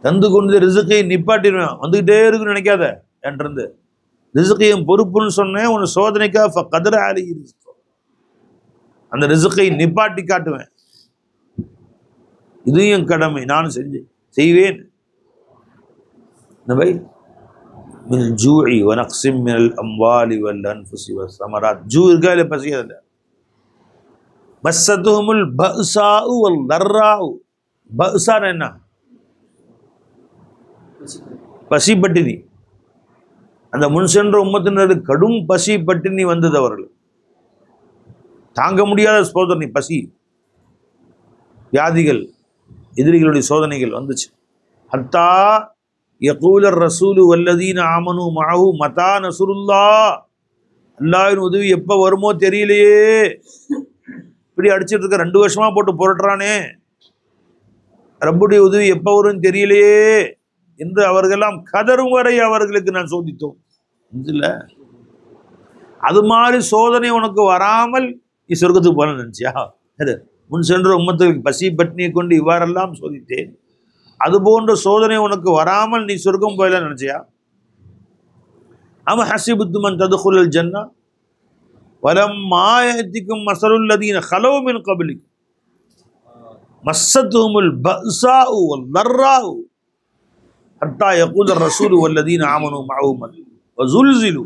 தந்து கொண்டு ரிசுக்கை நிப்பாட்டிடுவேன், வந்துக்கிட்டே இருக்குன்னு நினைக்காத. என்றிருந்து ரிசுக்கையும் பொறுப்புன்னு சொன்னேன், உன் சோதனைக்காக கதிர ஆலி, அந்த ரிசுக்கை நிப்பாட்டி காட்டுவேன். இது என் கடமை, நான் செய்வேன். நபை மில் ஜூஇ வ நக்ஸிம் மினல் அம்வாலி வல் அன்ஃபுஸி வஸ்ஸமராத். ஜூ இருக்கா இல்லை? பசியதில்ல. மஸ்ஸதுஹுமுல் பஅஸாஉ வல் தர்ராஉ. பஅஸானா என்ன? பசி பட்டினி. அந்த முன் சென்ற உம்மத்தினர் கடும் பசி பட்டினி வந்தது. அவர்கள் தாங்க முடியாத சோதனை, பசி, வியாதிகள், எதிரிகளுடைய சோதனைகள் வந்துச்சு. ஹத்தா யகூலர் ரசூலு வல்லதீன ஆமனு மஅஹு மதா நஸ்ருல்லாஹ். அல்லாஹ்வின் உதவி எப்போ வருமோ தெரியலையே. இப்படி அடிச்சிட்டு இருக்க, 2 வருஷமா போட்டு புரட்டுறானே, ரப்புடைய உதவி எப்போ வரும்னு தெரியலையே என்று அவர்களெல்லாம் கதரும் வரை அவர்களுக்கு நான் சோதித்தோம். இல்லை, அது மாதிரி சோதனை உனக்கு வராமல் நீ சொர்க்கத்துக்கு போல நினைச்சியா? முன் சென்ற உம்மத்துக்கு பசி பட்டினியை கொண்டு இவ்வாறெல்லாம் சோதித்தேன், அது போன்ற சோதனை உனக்கு வராமல் நீ சொர்க்கம் போயில நினைச்சியா? அம ஹஸிபுத்தும் அன் ததுகுலல் ஜன்னா வலம்மா யஅதிக்கும் மஸலுல் லதீன கலவு மின் கப்லிக்கும் மஸ்ஸத்துஹுமுல் பஅஸாஉ வல் தர்ராஉ ஹத்தா யகூலர் ரசூலு வல்லதீன ஆமனு மஅஹு வஸுல்ஸிலு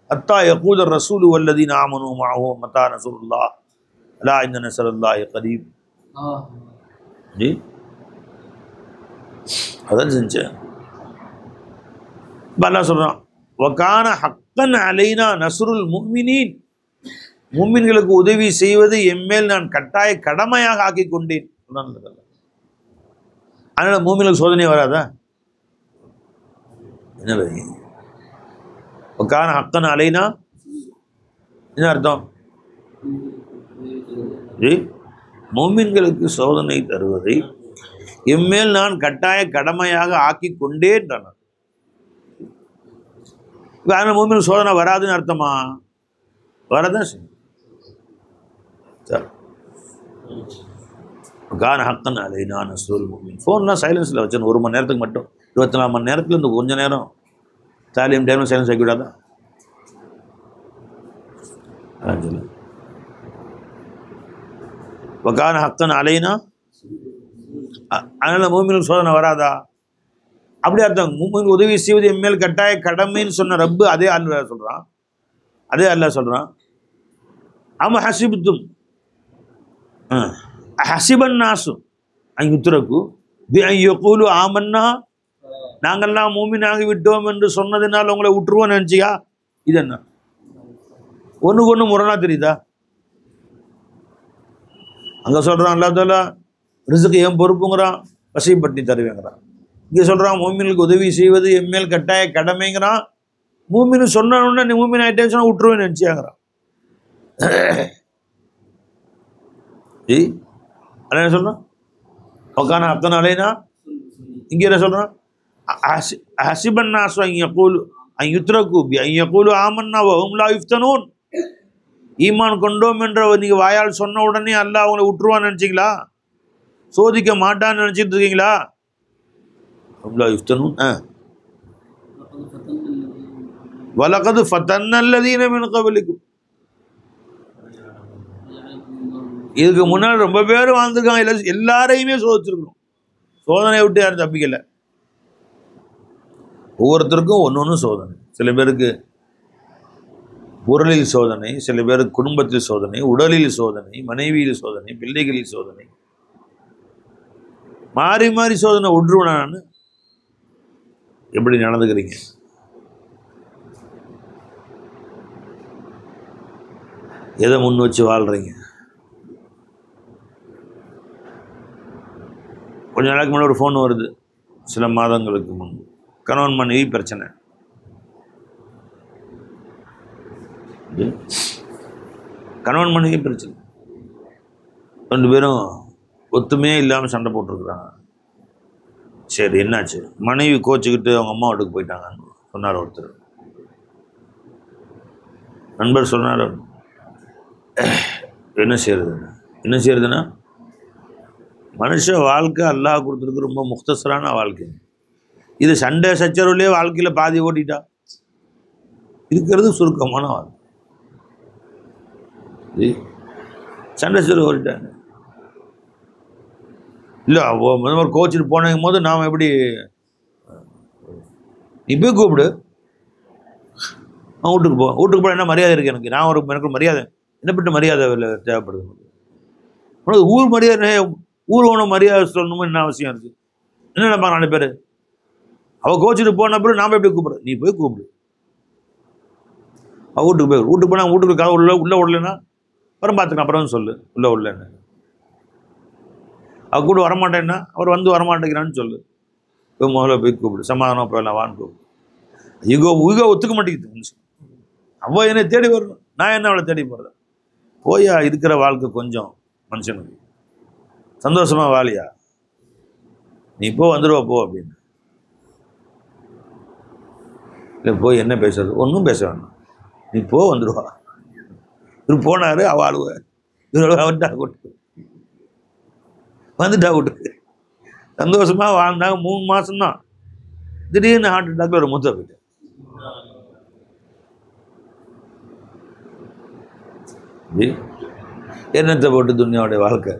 ஹத்தா யகூலர் ரசூலு வல்லதீன ஆமனு மஅஹு மதா நஸ்ருல்லாஹ் அலா இன்ன நஸ்ருல்லாஹி கரீப். ஜி அதான் செஞ்சேன். அல்லாஹ் சொல்றான், வகான ஹக்கன் அலைனா நஸ்ருல் முஃமினீன். முஃமின்களுக்கு உதவி செய்வது எம்மேல் நான் கட்டாய கடமையாக ஆக்கி கொண்டேன். அதனால முஃமின்களுக்கு சோதனை வராதா? என்ன வகான ஹக்கன் அலைனா என்ன அர்த்தம்? முஃமின்களுக்கு சோதனை தருவதை எம்மேல் நான் கட்டாய கடமையாக ஆக்கி கொண்டேன். மூமின் சோதனை வராதுன்னு அர்த்தமா? வரதான் சரி. கான ஹக்கன் அலைனா நஸ்ருல் முஃமினீன். ஃபோன்லாம் சைலன்ஸில் வச்சேன் 1 மணி நேரத்துக்கு மட்டும். 24 மணி நேரத்தில் இந்த கொஞ்ச நேரம் தாலியம் டைமில் சைலன்ஸ் ஆக்கி விடாதா? சொல்லு. வகான ஹக்கன் அலைனா, அதனால மூமினுக்கு சோதனை வராதா? அப்படி அர்த்தம். மூமினுக்கு உதவி செய்வது எம்மேல் கட்டாய கடமைன்னு சொன்ன ரப்பு அதே அல்லாஹ் சொல்றான். அதே அல்லாஹ் சொல்றான், அம ஹஸிபுத்தும் ஹஸிபன் நாசு அன் யுத்ரகு பி அன் யகூலு ஆமன்னா. நாங்கள்லாம் மூமினாகி விட்டோம் என்று சொன்னதுனால உங்களை விட்டுருவோம் நினைச்சியா? இது என்ன ஒன்றுக்கு ஒன்று முரணா தெரியுதா? அங்கே சொல்கிறான் அல்லா தாலா ரிசுக்கு என் பொறுப்புங்கிறான், பசி பட்டி தருவேங்கிறான். இங்கே சொல்கிறான் மூமினுக்கு உதவி செய்வது எம்மேல் கட்டாய கடமைங்கிறான். மூமின்னு சொன்னோன்னா நீ மூமின் ஆகிட்டேன்னு சொன்னால் விட்டுருவேன் நினச்சியாங்கிறான். அதான் என்ன சொல்கிறான்? ஒக்கான அக்கன் அலைனா. இங்கே என்ன சொல்கிறான்? ஹஸிபன் Nios an யகூலு an யுத்ரகு be an யகூலு ஆமன்னா வ ஹும் லா யுஃப்தனூன். ஈமான் கொண்டோம் என்ற நீங்கள் வாயால் சொன்ன உடனே அல்லாஹ் அவங்களை விட்டுருவான்னு நினச்சிங்களா? சோதிக்க மாட்டான்னு நினச்சிட்டு இருக்கீங்களா? வலகது ஃபதன்னல்லதீன மின் கப்லிக்கும். இதுக்கு முன்னாடி ரொம்ப பேர் வாழ்ந்துருக்காங்க, எல்லாரையுமே சோதிச்சிருக்கணும். சோதனையை விட்டு யாரும் தப்பிக்கலை. ஒவ்வொருத்தருக்கும் ஒன்று ஒன்று சோதனை. சில பேருக்கு பொருளில் சோதனை, சில பேருக்கு குடும்பத்தில் சோதனை, உடலில் சோதனை, மனைவியில் சோதனை, பிள்ளைகளில் சோதனை, மாறி மாறி சோதனை. ஒன்றுவனான்னு எப்படி நடந்துக்கிறீங்க? எதை முன் வச்சு வாழ்றீங்க? கொஞ்ச நாளைக்கு முன்னாடி ஒரு ஃபோன் வருது, சில மாதங்களுக்கு முன்பு. கணவன் மனைவி பிரச்சனை. கணவன் மனைவி பிரச்சனை, 2 பேரும் ஒத்துமையே இல்லாமல் சண்டை போட்டிருக்கிறாங்க. சரி, என்னாச்சு? மனைவி கோச்சிக்கிட்டு அவங்க அம்மா வீட்டுக்கு போயிட்டாங்கன்னு சொன்னார் ஒருத்தர். நண்பர் சொன்னார், என்ன செய்யறதுன்னா மனுஷ வாழ்க்கை அல்லாஹ் கொடுத்துருக்கு ரொம்ப முக்தசரான வாழ்க்கை. இது சண்டை சச்சரவுலேயே வாழ்க்கையில் பாதி ஓட்டிட்டா. இருக்கிறது சுருக்கமான வாழ்க்கை. சண்டை சச்சரவு ஓட்டிட்டாங்க. இல்லை ஒரு கோச்சிட்டு போனங்கும் போது நாம் எப்படி நீ போய் கூப்பிடு, வீட்டுக்கு போ. வீட்டுக்கு போனால் என்ன மரியாதை இருக்குது எனக்கு? நான் எனக்கு மரியாதை என்ன பட்ட மரியாதை தேவைப்படுது உனக்கு? ஊர் மரியாதை, ஊர் உனக்கு மரியாதை சொல்லணுமோ என்ன அவசியம் இருக்குது? என்ன நினைப்பாங்க 4 பேர்? அவள் கோச்சிட்டு போன பிறகு நாம் எப்படி கூப்பிடுற? நீ போய் கூப்பிடு. அவள் வீட்டுக்கு போய், வீட்டுக்கு போனால் வீட்டுக்கு கதை உள்ளே விடலைன்னா அப்புறம் பார்த்துக்கலாம், அப்புறம் சொல்லு உள்ளே விடலன்னு. அவள் கூட வரமாட்டேன்னா அவர் வந்து வரமாட்டேங்கிறான்னு சொல்லு. போய் முதல்ல போய் கூப்பிடு, சமாதானம் போயிடலாம் வான்னு கூப்பிடு. ஈகோ ஒத்துக்க மாட்டேங்குது. அவள் என்னை தேடி வரணும், நான் என்ன அவளை தேடி போகிறேன்? போயா இருக்கிற வாழ்க்கை கொஞ்சம் மனுஷனுக்கு சந்தோஷமாக வாழியா, நீ போ வந்துடுவா போ அப்படின்னு. இல்லை போய் என்ன பேசுறது? ஒன்றும் பேச வேண்டாம், நீ போ வந்துடுவா. இவர் போனார், அவள் ஆளுவ இவரோட வந்துட்டா கூட்டு வந்துட்டா வீட்டுக்கு. சந்தோஷமாக வாழ்ந்தாங்க 3 மாதம்தான். திடீர்னு ஹார்ட் அட்டாக்ல ஒரு மூத்த போயிட்டு. என்னத்தை போட்டு துன்யாவுடைய வாழ்க்கை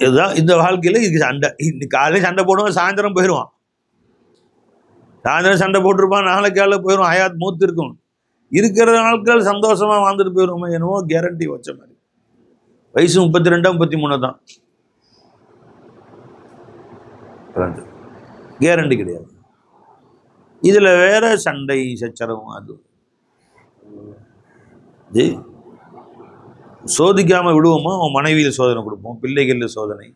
இதுதான். இந்த வாழ்க்கையில் இதுக்கு சண்டை. இன்னைக்கு காலையில் சண்டை போடுவான், சாயந்தரம் போயிடுவான். சாயந்தரம் சண்டை போட்டிருப்பான், நாளைக்கு காலையில் போயிடுவான். ஹயாத் மூத்து இருக்கும். இருக்கிற நாட்கள் சந்தோஷமாக வாழ்ந்துட்டு போயிடுவோம். என்னவோ கேரண்டி வச்ச மாதிரி. வயசு 32 33 தான். கேரண்டி கிடையாது. இதில் வேற சண்டை சச்சரவும். அது சோதிக்காமல் விடுவோமா? அவன் மனைவியில் சோதனை கொடுப்போம், பிள்ளைகளில் சோதனை,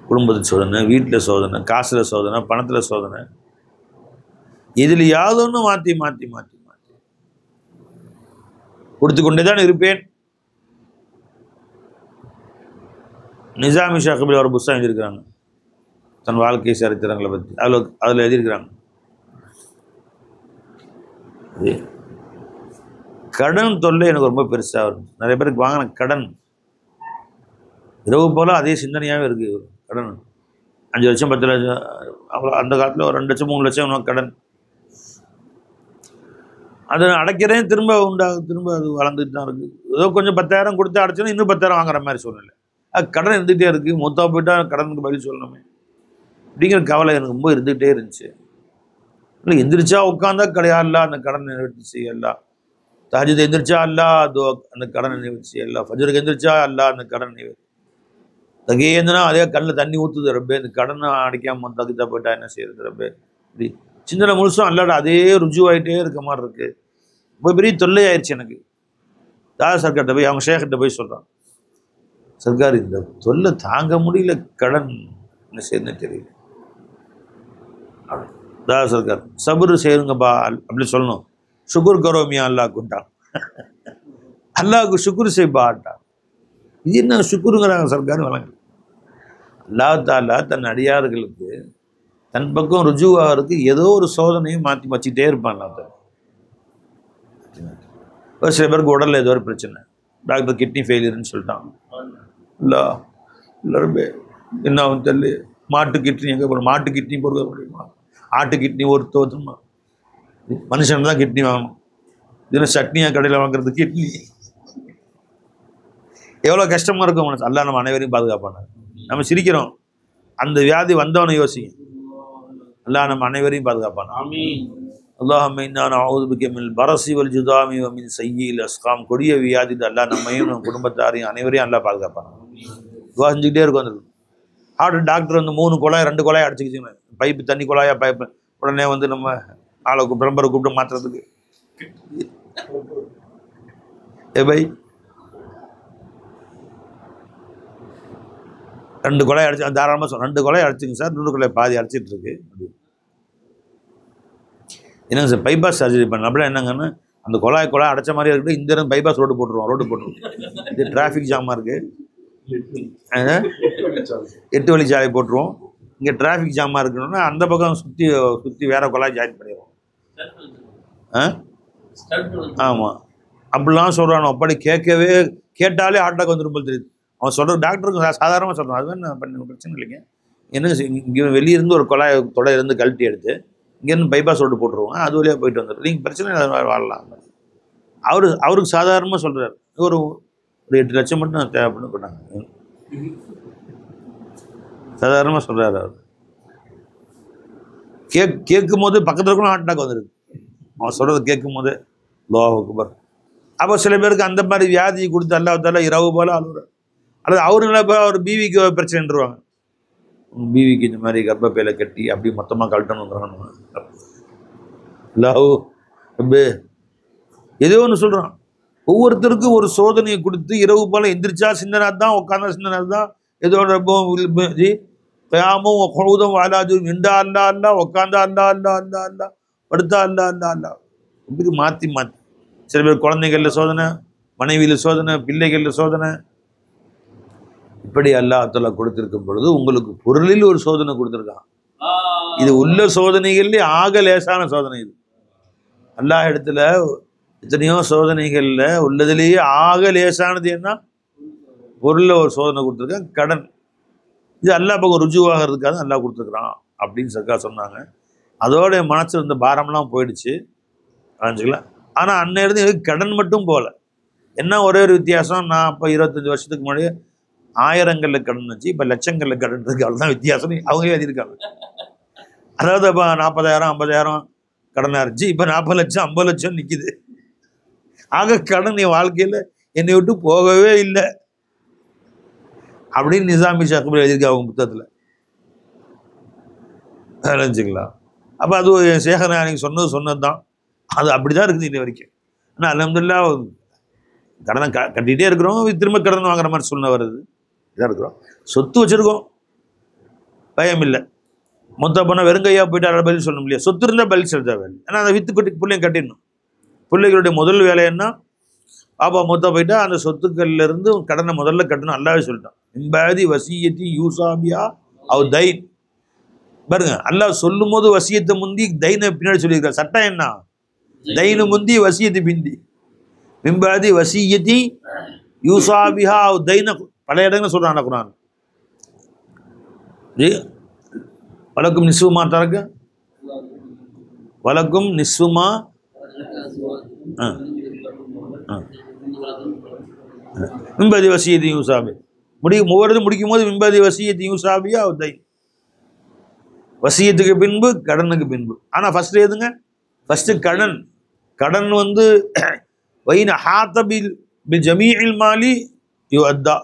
குடும்பத்தில் சோதனை, வீட்டில் சோதனை, காசில் சோதனை, பணத்தில் சோதனை. இதில் யாதொன்று மாற்றி மாற்றி மாற்றி மாற்றி கொடுத்து கொண்டே தான் இருப்பேன். நிசாமி ஷாஹிபில் ஒரு புத்தகம் எழுதியிருக்கிறாங்க, தன் வாழ்க்கை சரித்திரங்களை பற்றி. அதில் எழுதியிருக்கிறாங்க, கடன் தொல்லை எனக்கு ரொம்ப பெருசாக வரும். நிறைய பேருக்கு வாங்கின கடன் இரவு போல் அதே சிந்தனையாகவே இருக்குது. கடன் 5 லட்சம் 10 லட்சம், அவ்வளோ அந்த காலத்தில் ஒரு 2 லட்சம் 3 லட்சம் கடன். அதை அடைக்கிறேன், திரும்ப திரும்ப அது வளர்ந்துட்டு தான் இருக்குது. ஏதோ கொஞ்சம் 10,000 கொடுத்து அடைச்சோன்னா இன்னும் 10,000 வாங்குற மாதிரி சூழ்நிலை. கடன் இருந்துகிட்டே இருக்குது. மொத்தா போயிட்டால் கடனுக்கு பதில் சொல்லணுமே அப்படிங்கிற கவலை எனக்கு ரொம்ப இருந்துகிட்டே இருந்துச்சு. இல்லை எந்திரிச்சா உட்காந்தா கிடையாது, அந்த கடனை நிவர்த்தி செய்யலாம். தஹஜ்ஜுத் எந்திரிச்சா அதோ அந்த கடனை நிவர்த்தி செய்யலாம். ஃபஜ்ருக்கு எந்திரிச்சா அந்த கடனை நிவர்த்தி. தகையேந்தனா அதே கண்ணில் தண்ணி ஊற்றுது ரப்பே, இந்த கடனை அடைக்காமல் தகுத்தா போயிட்டா என்ன செய்யறது ரப்பே. இப்படி சிந்தனை முழுசும் அல்லாட அதே ருஜுவாயிட்டே இருக்க மாதிரி இருக்கு. ரொம்ப பெரிய தொல்லை ஆயிடுச்சு எனக்கு. சர்க்கார்கிட்ட போய் அவங்க ஷேக்கிட்ட போய் சொல்கிறான், சர்க்கார் இந்த தொல்லை தாங்க முடியல, கடன் என்ன செய்யணும்னு தெரியல. சர்க்கார் சபுரு செய்யுங்கப்பா அப்படி சொல்லணும். சுக்குர் கரோமியா அல்லாஹ்க்குண்டான், அல்லாஹ்க்கு சுக்குர் செய்ப்பாட்டான். இது என்ன சுக்குருங்கிறாங்க சர்க்கார் வழங்கு. அல்லாஹ் தாலா தன் அடியார்களுக்கு தன் பக்கம் ருஜுவாருக்கு ஏதோ ஒரு சோதனையும் மாற்றி வச்சுக்கிட்டே இருப்பான். ஒரு சில பேருக்கு உடலில் ஏதோ ஒரு பிரச்சனை, டாக்டர் கிட்னி ஃபெயிலியர்னு சொல்லிட்டான். இல்லை எல்லாருமே என்ன ஆகும் தெரியல. மாட்டு கிட்னி எங்கே போகணும்? மாட்டு கிட்னி பொறுக்க முடியுமா? ஆட்டு கிட்னி ஒருத்தமா? மனுஷன் தான் கிட்னி வாங்கணும். இதில் சட்னியாக கடையில் வாங்குறது கிட்னி எவ்வளோ கஷ்டமாக இருக்கும் மனசு. அல்லாஹ் நம்ம அனைவரையும் பாதுகாப்பான. நம்ம சிரிக்கிறோம், அந்த வியாதி வந்தவனை யோசிங்க. அல்லாஹ் நம்ம அனைவரையும் பாதுகாப்பான. அல்லாஹும்ம இன்னா நஊது பிக மினல் பரஸி வல் ஜுதாமி வ மின் ஸய்யில் அஸ்காம். கொடிய வியாதி அல்லாஹ் நம்மையும் நம்ம குடும்பத்தாரையும் அனைவரையும் அல்லாஹ் பாதுகாப்பான. துவா செஞ்சுக்கிட்டே இருக்கும். அந்த ஹார்ட் டாக்டர் வந்து 3 குழாய் 2 குழாய் அடிச்சுக்கிச்சு, பைப்பு தண்ணி குழாயா பைப்பு. உடனே வந்து நம்ம ஆளை பிரம்பரை கூப்பிட்டு மாற்றுறதுக்கு பை 2 குழாய் அடிச்சு தாராளமாக சொல்ல 2 குழாய் அடிச்சுங்க சார், 100 குழாய் பாதி அடிச்சிட்டு இருக்கு. என்னங்க சார் பைபாஸ் சர்ஜரி பண்ணலாம் அப்படின்னா என்னங்கன்னா, அந்த குழாய் அடைச்ச மாதிரியே இருக்குது. இந்த இருந்து பைபாஸ் ரோடு போட்டுருவோம். இது டிராஃபிக் ஜாமாக இருக்குது, 8 வழிச்சாலை போட்டுருவோம். இங்கே டிராஃபிக் ஜாமாக இருக்கணும்னா அந்த பக்கம் சுற்றி வேற குழாய் ஜாயின் பண்ணிடுவோம். ஆமாம் அப்படிலாம் சொல்கிறானோ. அப்படி கேட்டாலே ஹார்ட் அட்டாக் வந்துடும் போல் தெரியுது. அவன் சொல்கிற டாக்டருக்கு சாதாரணமாக சொல்கிறான், அதுவே நான் பண்ண பிரச்சனை இல்லைங்க, என்ன இங்கே வெளியிருந்து ஒரு குழாய் தொடை இருந்து கழட்டி எடுத்து இங்கேருந்து பைபாஸ் ரோடு போட்டுருவோம், அது வழியாக போயிட்டு வந்துடும், நீங்கள் பிரச்சனை வாழலாம். அவருக்கு சாதாரணமாக சொல்கிறார், ஒரு 8 லட்சம் மட்டும் தேவைப்படுன்னு பண்ணாங்க, சாதாரணமாக சொல்கிறார். அவர் கேட்கும் போது பக்கத்தில் இருக்கணும் ஹார்ட் அட்டாக் வந்துருக்கு, அவன் சொல்கிறத கேட்கும் போது அல்லாஹ் அக்பர். அப்போ சில பேருக்கு அந்த மாதிரி வியாதி கொடுத்து அல்லாஹ் இரவு போல அழுகுறார். அல்லது அவருங்கள இப்போ அவர் பிவிக்கு பிரச்சனைன்றுவாங்க, பிவிக்கு இந்த மாதிரி கர்ப்பப்பையில கட்டி அப்படி மொத்தமாக கழட்டணுங்கிறான். ஏதோ ஒன்று சொல்கிறான். ஒவ்வொருத்தருக்கும் ஒரு சோதனையை கொடுத்து இரவு போல எந்திரிச்சா சிந்தனை தான், உட்காந்தா சிந்தனை தான், ஏதோ பேமும் கொழுதும் வாழாது, நின்றா அல்லா அல்லா, உட்காந்தா அல்லா அல்லா அல்லா அல்லா, படுத்தா அல்லா அல்லா அல்லா, இப்படி மாற்றி மாற்றி. சில பேர் குழந்தைகளில் சோதனை, மனைவியில் சோதனை, பிள்ளைகளில் சோதனை. இப்படி அல்லாஹ் கொடுத்திருக்கும் பொழுது உங்களுக்கு பொருளில் ஒரு சோதனை கொடுத்துருக்கான். இது உள்ள சோதனைகள்லேயே ஆக லேசான சோதனை. இது அல்லாஹ் இடத்துல எத்தனையோ சோதனைகள்ல உள்ளதுலேயே ஆக லேசானது என்ன? பொருளில் ஒரு சோதனை கொடுத்துருக்கான், கடன். இது அல்லாஹ் பக்கம் ருஜுவாகிறதுக்காக அல்லாஹ் கொடுத்துருக்குறான் அப்படின்னு சொன்னாங்க. அதோட மனசு இருந்த பாரம்லாம் போயிடுச்சு, அரைஞ்சிக்கலாம். ஆனால் அன்னை இருந்து கடன் மட்டும் போகல. என்ன ஒரே ஒரு வித்தியாசம், நான் இப்போ 25 வருஷத்துக்கு முன்னாடி 1000ங்களில் கடன் வச்சு இப்போ லட்சங்களில் கடன் இருக்கு, அவ்வளோதான் வித்தியாசம். அவங்க எழுதியிருக்காங்க. அதாவது இப்போ 40,000 50,000 கடனாக இருந்துச்சு, இப்போ 40 லட்சம் 50 லட்சம் நிற்கிது. ஆக கடன் என் வாழ்க்கையில் என்னை விட்டு போகவே இல்லை அப்படின்னு நிசாமி ஷாக்குபர் எழுதியிருக்காங்க அவங்க புத்தகத்தில், நினச்சிக்கலாம். அப்போ அது சேகர் நாயகி சொன்னது தான், அது அப்படி தான் இருக்குது இன்னை வரைக்கும். ஆனால் அல்ஹம்துலில்லாஹ் கடனை கட்டிகிட்டே இருக்கிறோம், திரும்ப கடன் வாங்குற மாதிரி சூழ்நிலை வருது. இதாக இருக்கிறோம், சொத்து வச்சுருக்கோம், பயம் இல்லை. மொத்த போனால் வெறுங்கையாக போயிட்டு பதில் சொல்லணும் இல்லையா? சொத்து இருந்தால் பதில் சொல்ல தேவை. ஏன்னா அதை விற்று கொட்டி பிள்ளைங்க கட்டிடணும். பிள்ளைகளுடைய முதல் வேலை என்ன? பாப்பா மொத்த போயிட்டா அந்த சொத்துக்கள்லேருந்து கடனை முதல்ல கட்டணும். அல்லாவே சொல்லிட்டான், இம்பாதி வசியத்தி யூசாபியா அவ் தைன். பாருங்க, அல்லாஹ் சொல்லும் போது வசியத்தை முந்தி தைனை பின்னாடி சொல்லியிருக்கார். சட்டம் என்ன? தைனு முந்தி வசியத்து பிந்தி. மிம்பாதி வசியத்தி யூசாபிஹா அவ் தைன பல இடங்கள் சொல்றான் குர்ஆன். வலக்கும் நிஸ்வுமா தரக்க வலக்கும் நிஸ்வுமா மிம்பாதி வசியத்தி யூசாபி முடிக்கும் போது மிம்பாதி வசியத்தி யூசாபியா அவ் தைன். வசியத்துக்கு பின்பு கடனுக்கு பின்பு. ஆனால் ஃபர்ஸ்ட் எதுங்க? ஃபர்ஸ்ட் கடன். கடன் வந்து வைன ஹாத்தபில் பி ஜமீஇல் மாலி யு அத்தா.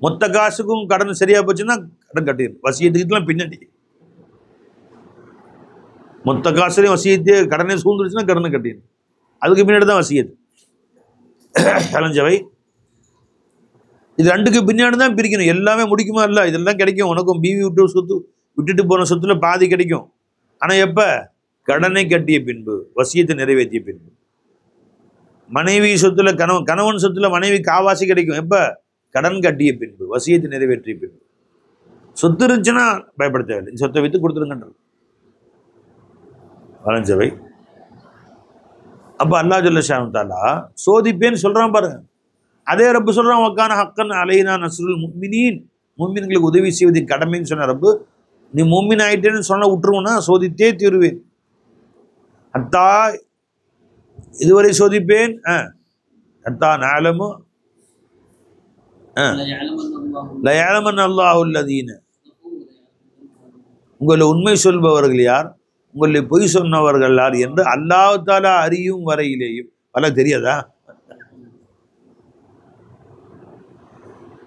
மொத்த காசுக்கும் கடன் சரியா போச்சுன்னா கடன் கட்டிடும். வசியத்துக்குலாம் பின்னாடி மொத்த காசுலையும் வசியத்தே கடனே சூழ்ந்துருச்சுன்னா கடனை கட்டிடும். அதுக்கு பின்னாடி தான் வசியத்து. கலஞ்சவை இது ரெண்டுக்கு பின்னாடி தான் பிரிக்கணும். எல்லாமே முடிக்குமா? இல்லை, இதெல்லாம் கிடைக்கும் உனக்கும். பிவி விட்டுட்டு போன சொத்துல பாதி கிடைக்கும். ஆனால் எப்போ? கடனை கட்டிய பின்பு, வசியத்தை நிறைவேற்றிய பின்பு. மனைவி சொத்துல கணவன் சொத்துல மனைவி காவாசி கிடைக்கும். எப்போ? கடன் கட்டிய பின்பு, வசியத்தை நிறைவேற்றிய பின்பு. சொத்து இருந்துச்சுன்னா பயப்பட தேவையில்லை, சொத்தை வித்து கொடுத்துருங்கன்றது வளைஞ்சவை. அப்போ அல்லாஹ் ஜல்ல ஷானு தஆலா சோதிப்பேன்னு சொல்றான் பாருங்க. அதே ரப்பு சொல்றான், வக்கான ஹக்கன் அலைனா நஸ்ருல் முஃமினீன். முஃமின்களுக்கு உதவி செய்வது கடமைன்னு சொன்ன ரப்பு, நீ முஃமின் ஆயிட்டேன்னு சொன்ன விட்டுருவோன்னா சோதித்தே தீருவேன். அத்தா இதுவரை சோதிப்பேன். அத்தா நாலமு லயஅலமன் அல்லாஹுல்லதீன. உங்களை உண்மை சொல்பவர்கள் யார், உங்களை பொய் சொன்னவர்கள் யார் என்று அல்லாஹ் தஆலா அறியும் வரையிலேயும். பல தெரியாதா?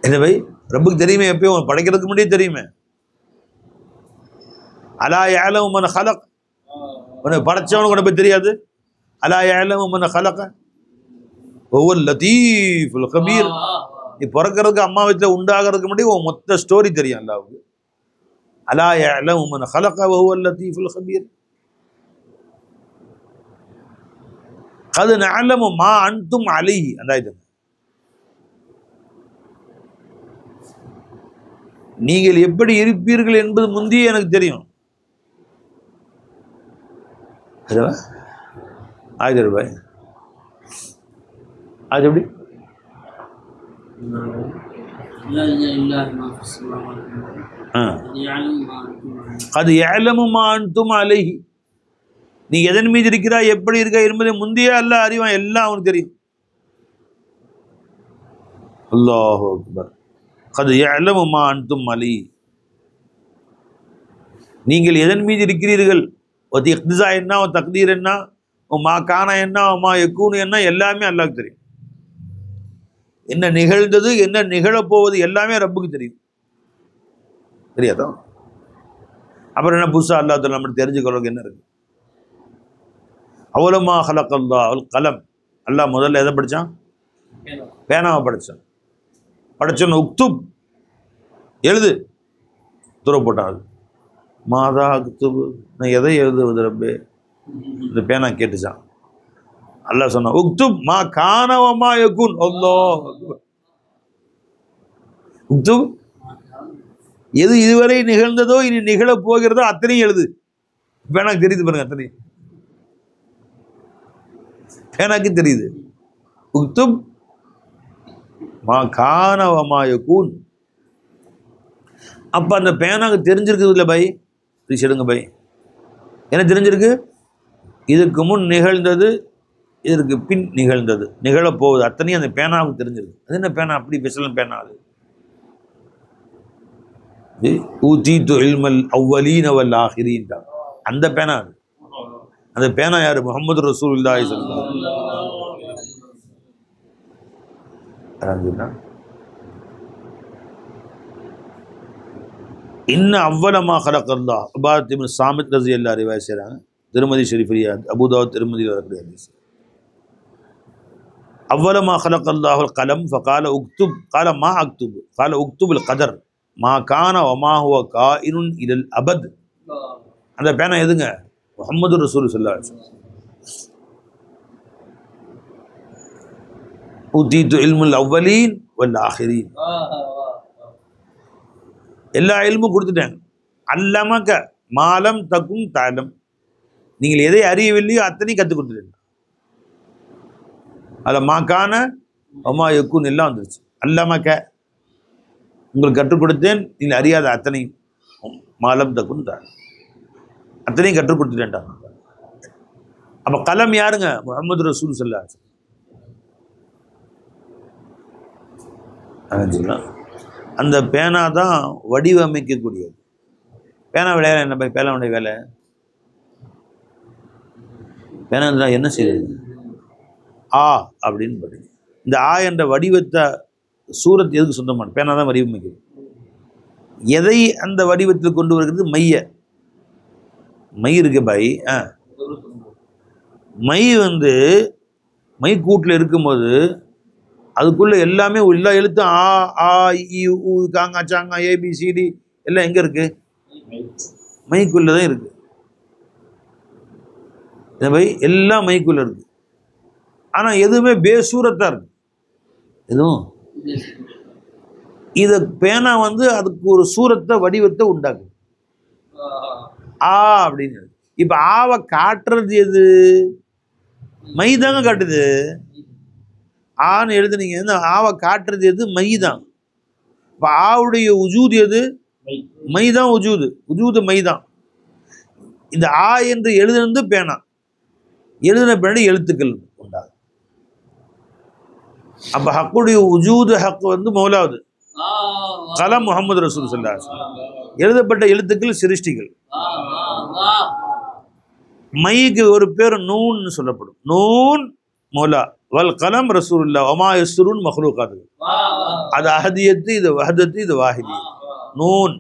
எனவே ரப்புக்கு தெரியுமே, எப்பயும் படைக்கிறதுக்கு முன்னாடியே தெரியுமே. அலா யஅலமு மன் ஹலக். உன்னை படைச்சவனுக்கு உன்னை போய் தெரியாது? அலா யஅலமு மன் ஹலக வஹுவல் லதீஃபுல் கபீர். நீ பிறக்கிறதுக்கு அம்மா வீட்டில் உண்டாகிறதுக்கு முன்னாடி உன் மொத்த ஸ்டோரி தெரியும் அல்லாஹ்வுக்கு. அலா யஅலமு மன் ஹலக வஹுவல் லதீஃபுல் கபீர். கது நஅலமு மா அன்தும் அலைஹி. அந்த ஆயத்து, நீங்கள் எப்படி இருப்பீர்கள் என்பது முந்தைய எனக்கு தெரியும். ஆயுத ரூபாய் அது எப்படி அது يعلم ما أنتم عليه. நீ எதன் மீது இருக்கிறாய், எப்படி இருக்க என்பதை முந்தைய அல்லாஹ் அறிவான், எல்லாம் அவனுக்கு தெரியும். அல்லாஹு அக்பர். அது يعلم ما أنتم عليه. நீங்கள் எதன் மீது இருக்கிறீர்கள், ஒரு இக்திசா என்ன, ஒரு தக்தீர் என்ன, மா கானா என்ன, மா யக்கூனு என்ன, எல்லாமே அல்லாஹ்வுக்கு தெரியும். என்ன நிகழ்ந்தது, என்ன நிகழப்போவது எல்லாமே ரப்புக்கு தெரியும். தெரியாதா? அப்புறம் என்ன புதுசா அல்லாஹ் தஆலா நம்ம தெரிஞ்சுக்கிறதுக்கு என்ன இருக்கு? அவ்வளமா ஹலக்கல்லாஹ் அல் கலம். அல்லாஹ் முதல்ல எதை படிச்சான்? பேனாவை படிச்சான். படிச்சோன்னு உக்துப், எழுது, துறை போட்டான். அது மாதா அக்துபு, நான் எதை எழுதுவது ரப்பே? இந்த பேனா கேட்டுச்சான். அல்லாஹ் சொன்னான் உக்துப் மா கான வ மா யகுன். அல்லாஹ் அக்பர். உக்துப், எது இதுவரை நிகழ்ந்ததோ இனி நிகழ போகிறதோ அத்தனையும் எழுது. பேனாக்கு தெரியுது பாருங்க, அத்தனையும் பேனாக்கு தெரியுது. உக்துப் மா கான வ மா யகுன். அப்ப அந்த பேனாக்கு தெரிஞ்சிருக்குது இல்லை பை, எடுங்க பை, என்ன தெரிஞ்சிருக்கு? இதுக்கு முன் நிகழ்ந்தது, இதற்கு பின் நிகழ்ந்தது, நிகழப்போகுது அத்தனையும் அந்த பேனாவுக்கு தெரிஞ்சிருக்கு. அது என்ன பேனா அப்படி ஸ்பெஷல் பேனா? அது ஊதீது இல்மல் அவ்வலீன வல் ஆஹிரீன். அந்த பேனா அது. அந்த பேனா யாரு? முஹம்மது ரசூலுல்லாஹி ஸல்லல்லாஹு அலைஹி வஸல்லம். இன்ன அவ்வளமா ஹலக்கல்லாஹ். உபாதத் இப்னு சாமித் ரலியல்லாஹு அன்ஹு ரிவாயத் செய்றாங்க. திருமதி ஷரீஃபியா, அபூதாவுத், திருமதியில் வரக்கூடிய ஹதீஸ். அவ்வளமா ஹலக்கல்லாஹு அல் கலம் ஃபகால உக்துப் கால மா அக்துப் கால உக்துபுல் கதர் மா கான வ மா ஹுவ காயினுன் இலல் அபத். அந்த பேனா எதுங்க? முஹம்மது ரசூல் ஸல்லல்லாஹு அலைஹி வஸல்லம். ஊதீது இல்முல் அவ்வலீன் வல் ஆஹிரீன். எல்லா இல்மும் கொடுத்துட்டாங்க. அல்லமக மாலம் தக்கும் தாலம். நீங்கள் எதை அறியவில்லையோ அத்தனை கற்றுக் கொடுத்துட்டேன். அதில் மாக்கான அம்மா யக்குன் எல்லாம் வந்துருச்சு. அல்லமக, உங்களுக்கு கற்றுக் கொடுத்தேன், நீங்கள் அறியாத அத்தனையும். மாலம் தக்கும் தாலம், அத்தனையும் கற்றுக் கொடுத்துட்டேன்டா. அப்போ கலம் யாருங்க? முஹம்மது ரசூல் ஸல்லல்லாஹு அலைஹி வஸல்லம். அந்த பேனா தான் வடிவமைக்கக்கூடியது. பேனா விளையாட என்ன பை? பேனாவுடைய வேலை, பேனா என்ன செய்யுது? ஆ அப்படின்னு படிங்க. இந்த ஆ என்ற வடிவத்தை சூரத் எதுக்கு சொந்தமான? பேனா தான் வடிவமைக்குது. எதை அந்த வடிவத்தில் கொண்டு வருகிறது? மைய. மை இருக்கு பை. மை மை கூட்டில் இருக்கும்போது அதுக்குள்ள எல்லாமே எல்லா எழுத்தும் ஆ ஆ இ உ காங்கா சாங்கா ஏபிசிடி எல்லாம் எங்க இருக்கு? மைக்குள்ள தான் இருக்கு. பை எல்லாம் மைக்குள்ள இருக்கு. ஆனா எதுவுமே பேசூரத்தா இருக்கு. எதுவும் இத பேனா அதுக்கு ஒரு சூரத்தை, வடிவத்தை உண்டாக்கு. ஆ அப்படின்னு. இப்ப ஆவை காட்டுறது எது? மை தாங்க காட்டுது. ஆன்னு எழுதுனீங்க, ஆவை காட்டுறது எது? மை தான். இப்ப ஆவுடைய உஜூது எது? மை தான் உஜூது. உஜூது மை தான். இந்த ஆ என்று எழுதுனது பேனா. எழுதின பின்னாடி எழுத்துக்கள் உண்டாகும். அப்ப ஹக்குடைய உஜூது ஹக்கு மௌலாவது கலம் முஹம்மது ரசூல் ஸல்லல்லாஹு அலைஹி வஸல்லம். எழுதப்பட்ட எழுத்துக்கள் சிருஷ்டிகள். மைக்கு ஒரு பேர் நூன் சொல்லப்படும். நூன் மௌலா, வல் கலம் ரசூலுல்லாஹ், வமா யஸ்ருன் மக்லூகாத். அது அஹதியத்து, இது வஹதத்து, இது வாஹிதியத். நூன்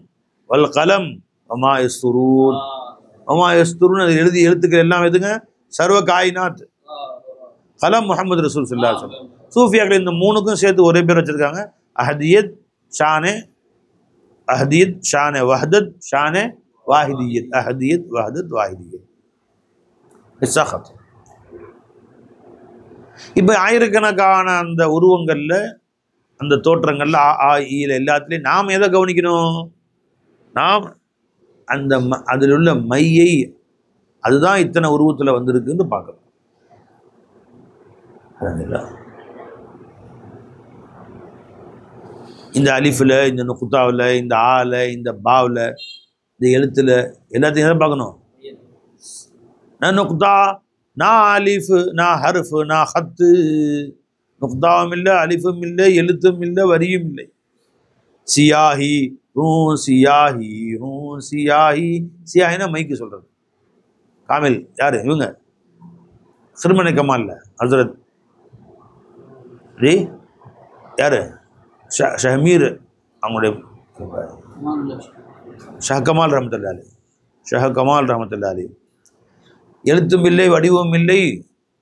வல் கலம் வமா யஸ்ருன். வமா யஸ்ருன் அது எழுதி எழுத்துக்கள் எல்லாம் எதுங்க? சர்வ காயினாத். கலம் முஹம்மது ரசூல் ஸல்லல்லாஹு அலைஹி வஸல்லம். சூஃபியாக்கள் இந்த மூணுக்கும் சேர்த்து ஒரே பேர் வச்சிருக்காங்க. அஹதியத் ஷானே, அஹதியத் ஷானே வஹதத், ஷானே வாஹிதியத். அஹதியத் வஹதத் வாஹிதியத். இஸ்ஸாகத். இப்போ ஆயிரக்கணக்கான அந்த உருவங்கள்ல, அந்த தோற்றங்கள்ல, ஆ ஆ ஈல எல்லாத்துலேயும் நாம் எதை கவனிக்கணும்? நாம் அந்த அதில் உள்ள மையை, அதுதான் இத்தனை உருவத்தில் வந்திருக்குன்னு பார்க்கணும். இந்த அலிஃபில், இந்த நுக்தாவில், இந்த ஆல, இந்த பாவில், இந்த எழுத்துல எல்லாத்தையும் எதை பார்க்கணும்? நான் நுக்தா, நான் அலிஃபு, நான் ஹர்ஃபு, நான் ஹத்து. நுக்தாவும் இல்லை, அலிஃபும் இல்லை, எழுத்தும் இல்லை, வரியும் இல்லை. Siyahi who Siyahi who Siyahi. சியாஹினா மைக்கு சொல்கிறது. காமில் யார்? இவங்க சிறுமனை கமால்ல ஹசரத் யார்? ஷஹமீர் அவங்களுடைய ஷஹ் கமால் ரஹமத்துல்லாஹி, ஷஹ் கமால் ரஹமத்துல்லாஹி. எழுத்தும் இல்லை, வடிவம் இல்லை.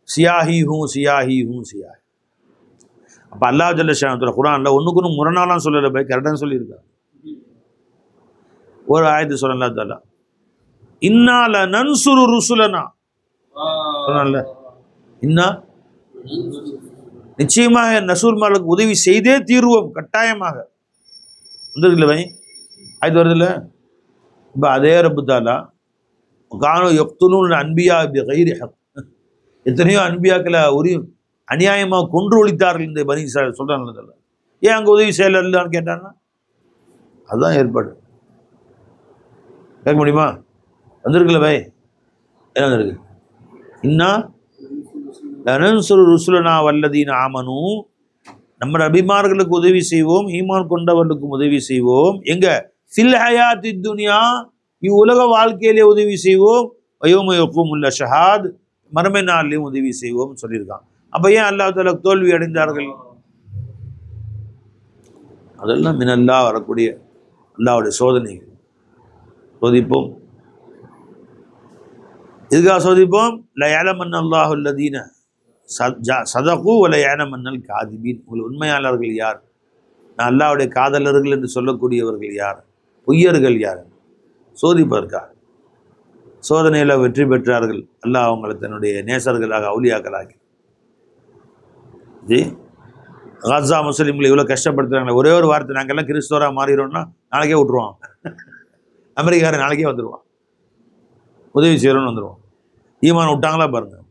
Siyahi who Siyahi who Siyahi. அப்போ அல்லாஹ் ஜல்ல ஷானத்துல குர்ஆன்ல ஒன்றுக்கு ஒன்று முரணாலாம் சொல்லலை, போய் கரெக்டாக சொல்லியிருக்காங்க. ஒரு ஆயத்து சொல்லலாம் தாலா, இன்னால நன்சுரு ருசுலனா சொன்னால, இன்னா நிச்சயமாக நசூர்மார்களுக்கு உதவி செய்தே தீர்வோம், கட்டாயமாக. வந்துருக்குல்ல வை ஆயத்து வருதுல்ல. இப்போ அதே ரப்பு தாலா கானு யக்துலூன் அன்பியா பிகைரி ஹக், எத்தனையோ அன்பியாக்களை ஒரு அநியாயமாக கொன்று ஒழித்தார்கள் இந்த பனி இஸ்ராயீல் சொல்கிறாங்க. ஏன் அங்கே உதவி செய்யலான்னு கேட்டான்னா அதுதான் ஏற்பாடு. கேட்க முடியுமா? வந்திருக்குல்ல வை, என்ன வந்திருக்கு? இன்னா லனன்சுரு ருசுலனா வல்லதீன ஆமனு, நம்ம நபிமார்களுக்கு உதவி செய்வோம், ஈமான் கொண்டவர்களுக்கும் உதவி செய்வோம். எங்க? ஃபில் ஹயாத்தி துனியா, இவ்வுலக வாழ்க்கையிலே உதவி செய்வோம். வயோம யக்கூமுல் அஷ்ஹாத், மறுமை நாளிலையும் உதவி செய்வோம் சொல்லியிருக்கான். அப்போ ஏன் அல்லாஹ் தஆலா தோல்வி அடைந்தார்கள்? அதெல்லாம் மினல்லா வரக்கூடிய அல்லாஹ்வுடைய சோதனைகள். சோதிப்போம். இதுக்காக சோதிப்போம். ல யஅலமன் அல்லாஹு அல்லதீன சதகு வல யஅலமன்னல் காதிபீன். உங்கள் உண்மையாளர்கள் யார், நான் அல்லாஹ்வுடைய காதலர்கள் என்று சொல்லக்கூடியவர்கள் யார், பொய்யர்கள் யார் சோதிப்பதற்காக. சோதனையில் வெற்றி பெற்றார்கள். அல்லாஹ் அவங்களை தன்னுடைய நேசர்களாக அவுலியாக்களாக்கி. ஜி காசா முஸ்லீம்களை இவ்வளோ கஷ்டப்படுத்துகிறாங்களே, ஒரே ஒரு வார்த்தை நாங்கள்லாம் கிறிஸ்தவராக மாறிடுறோம்னா நாளைக்கே விட்ருவான். அமெரிக்காரன் நாளைக்கே வந்துடுவான், உதவி செய்கிறோன்னு வந்துடுவான். ஈமான் விட்டாங்களா பாருங்கள்,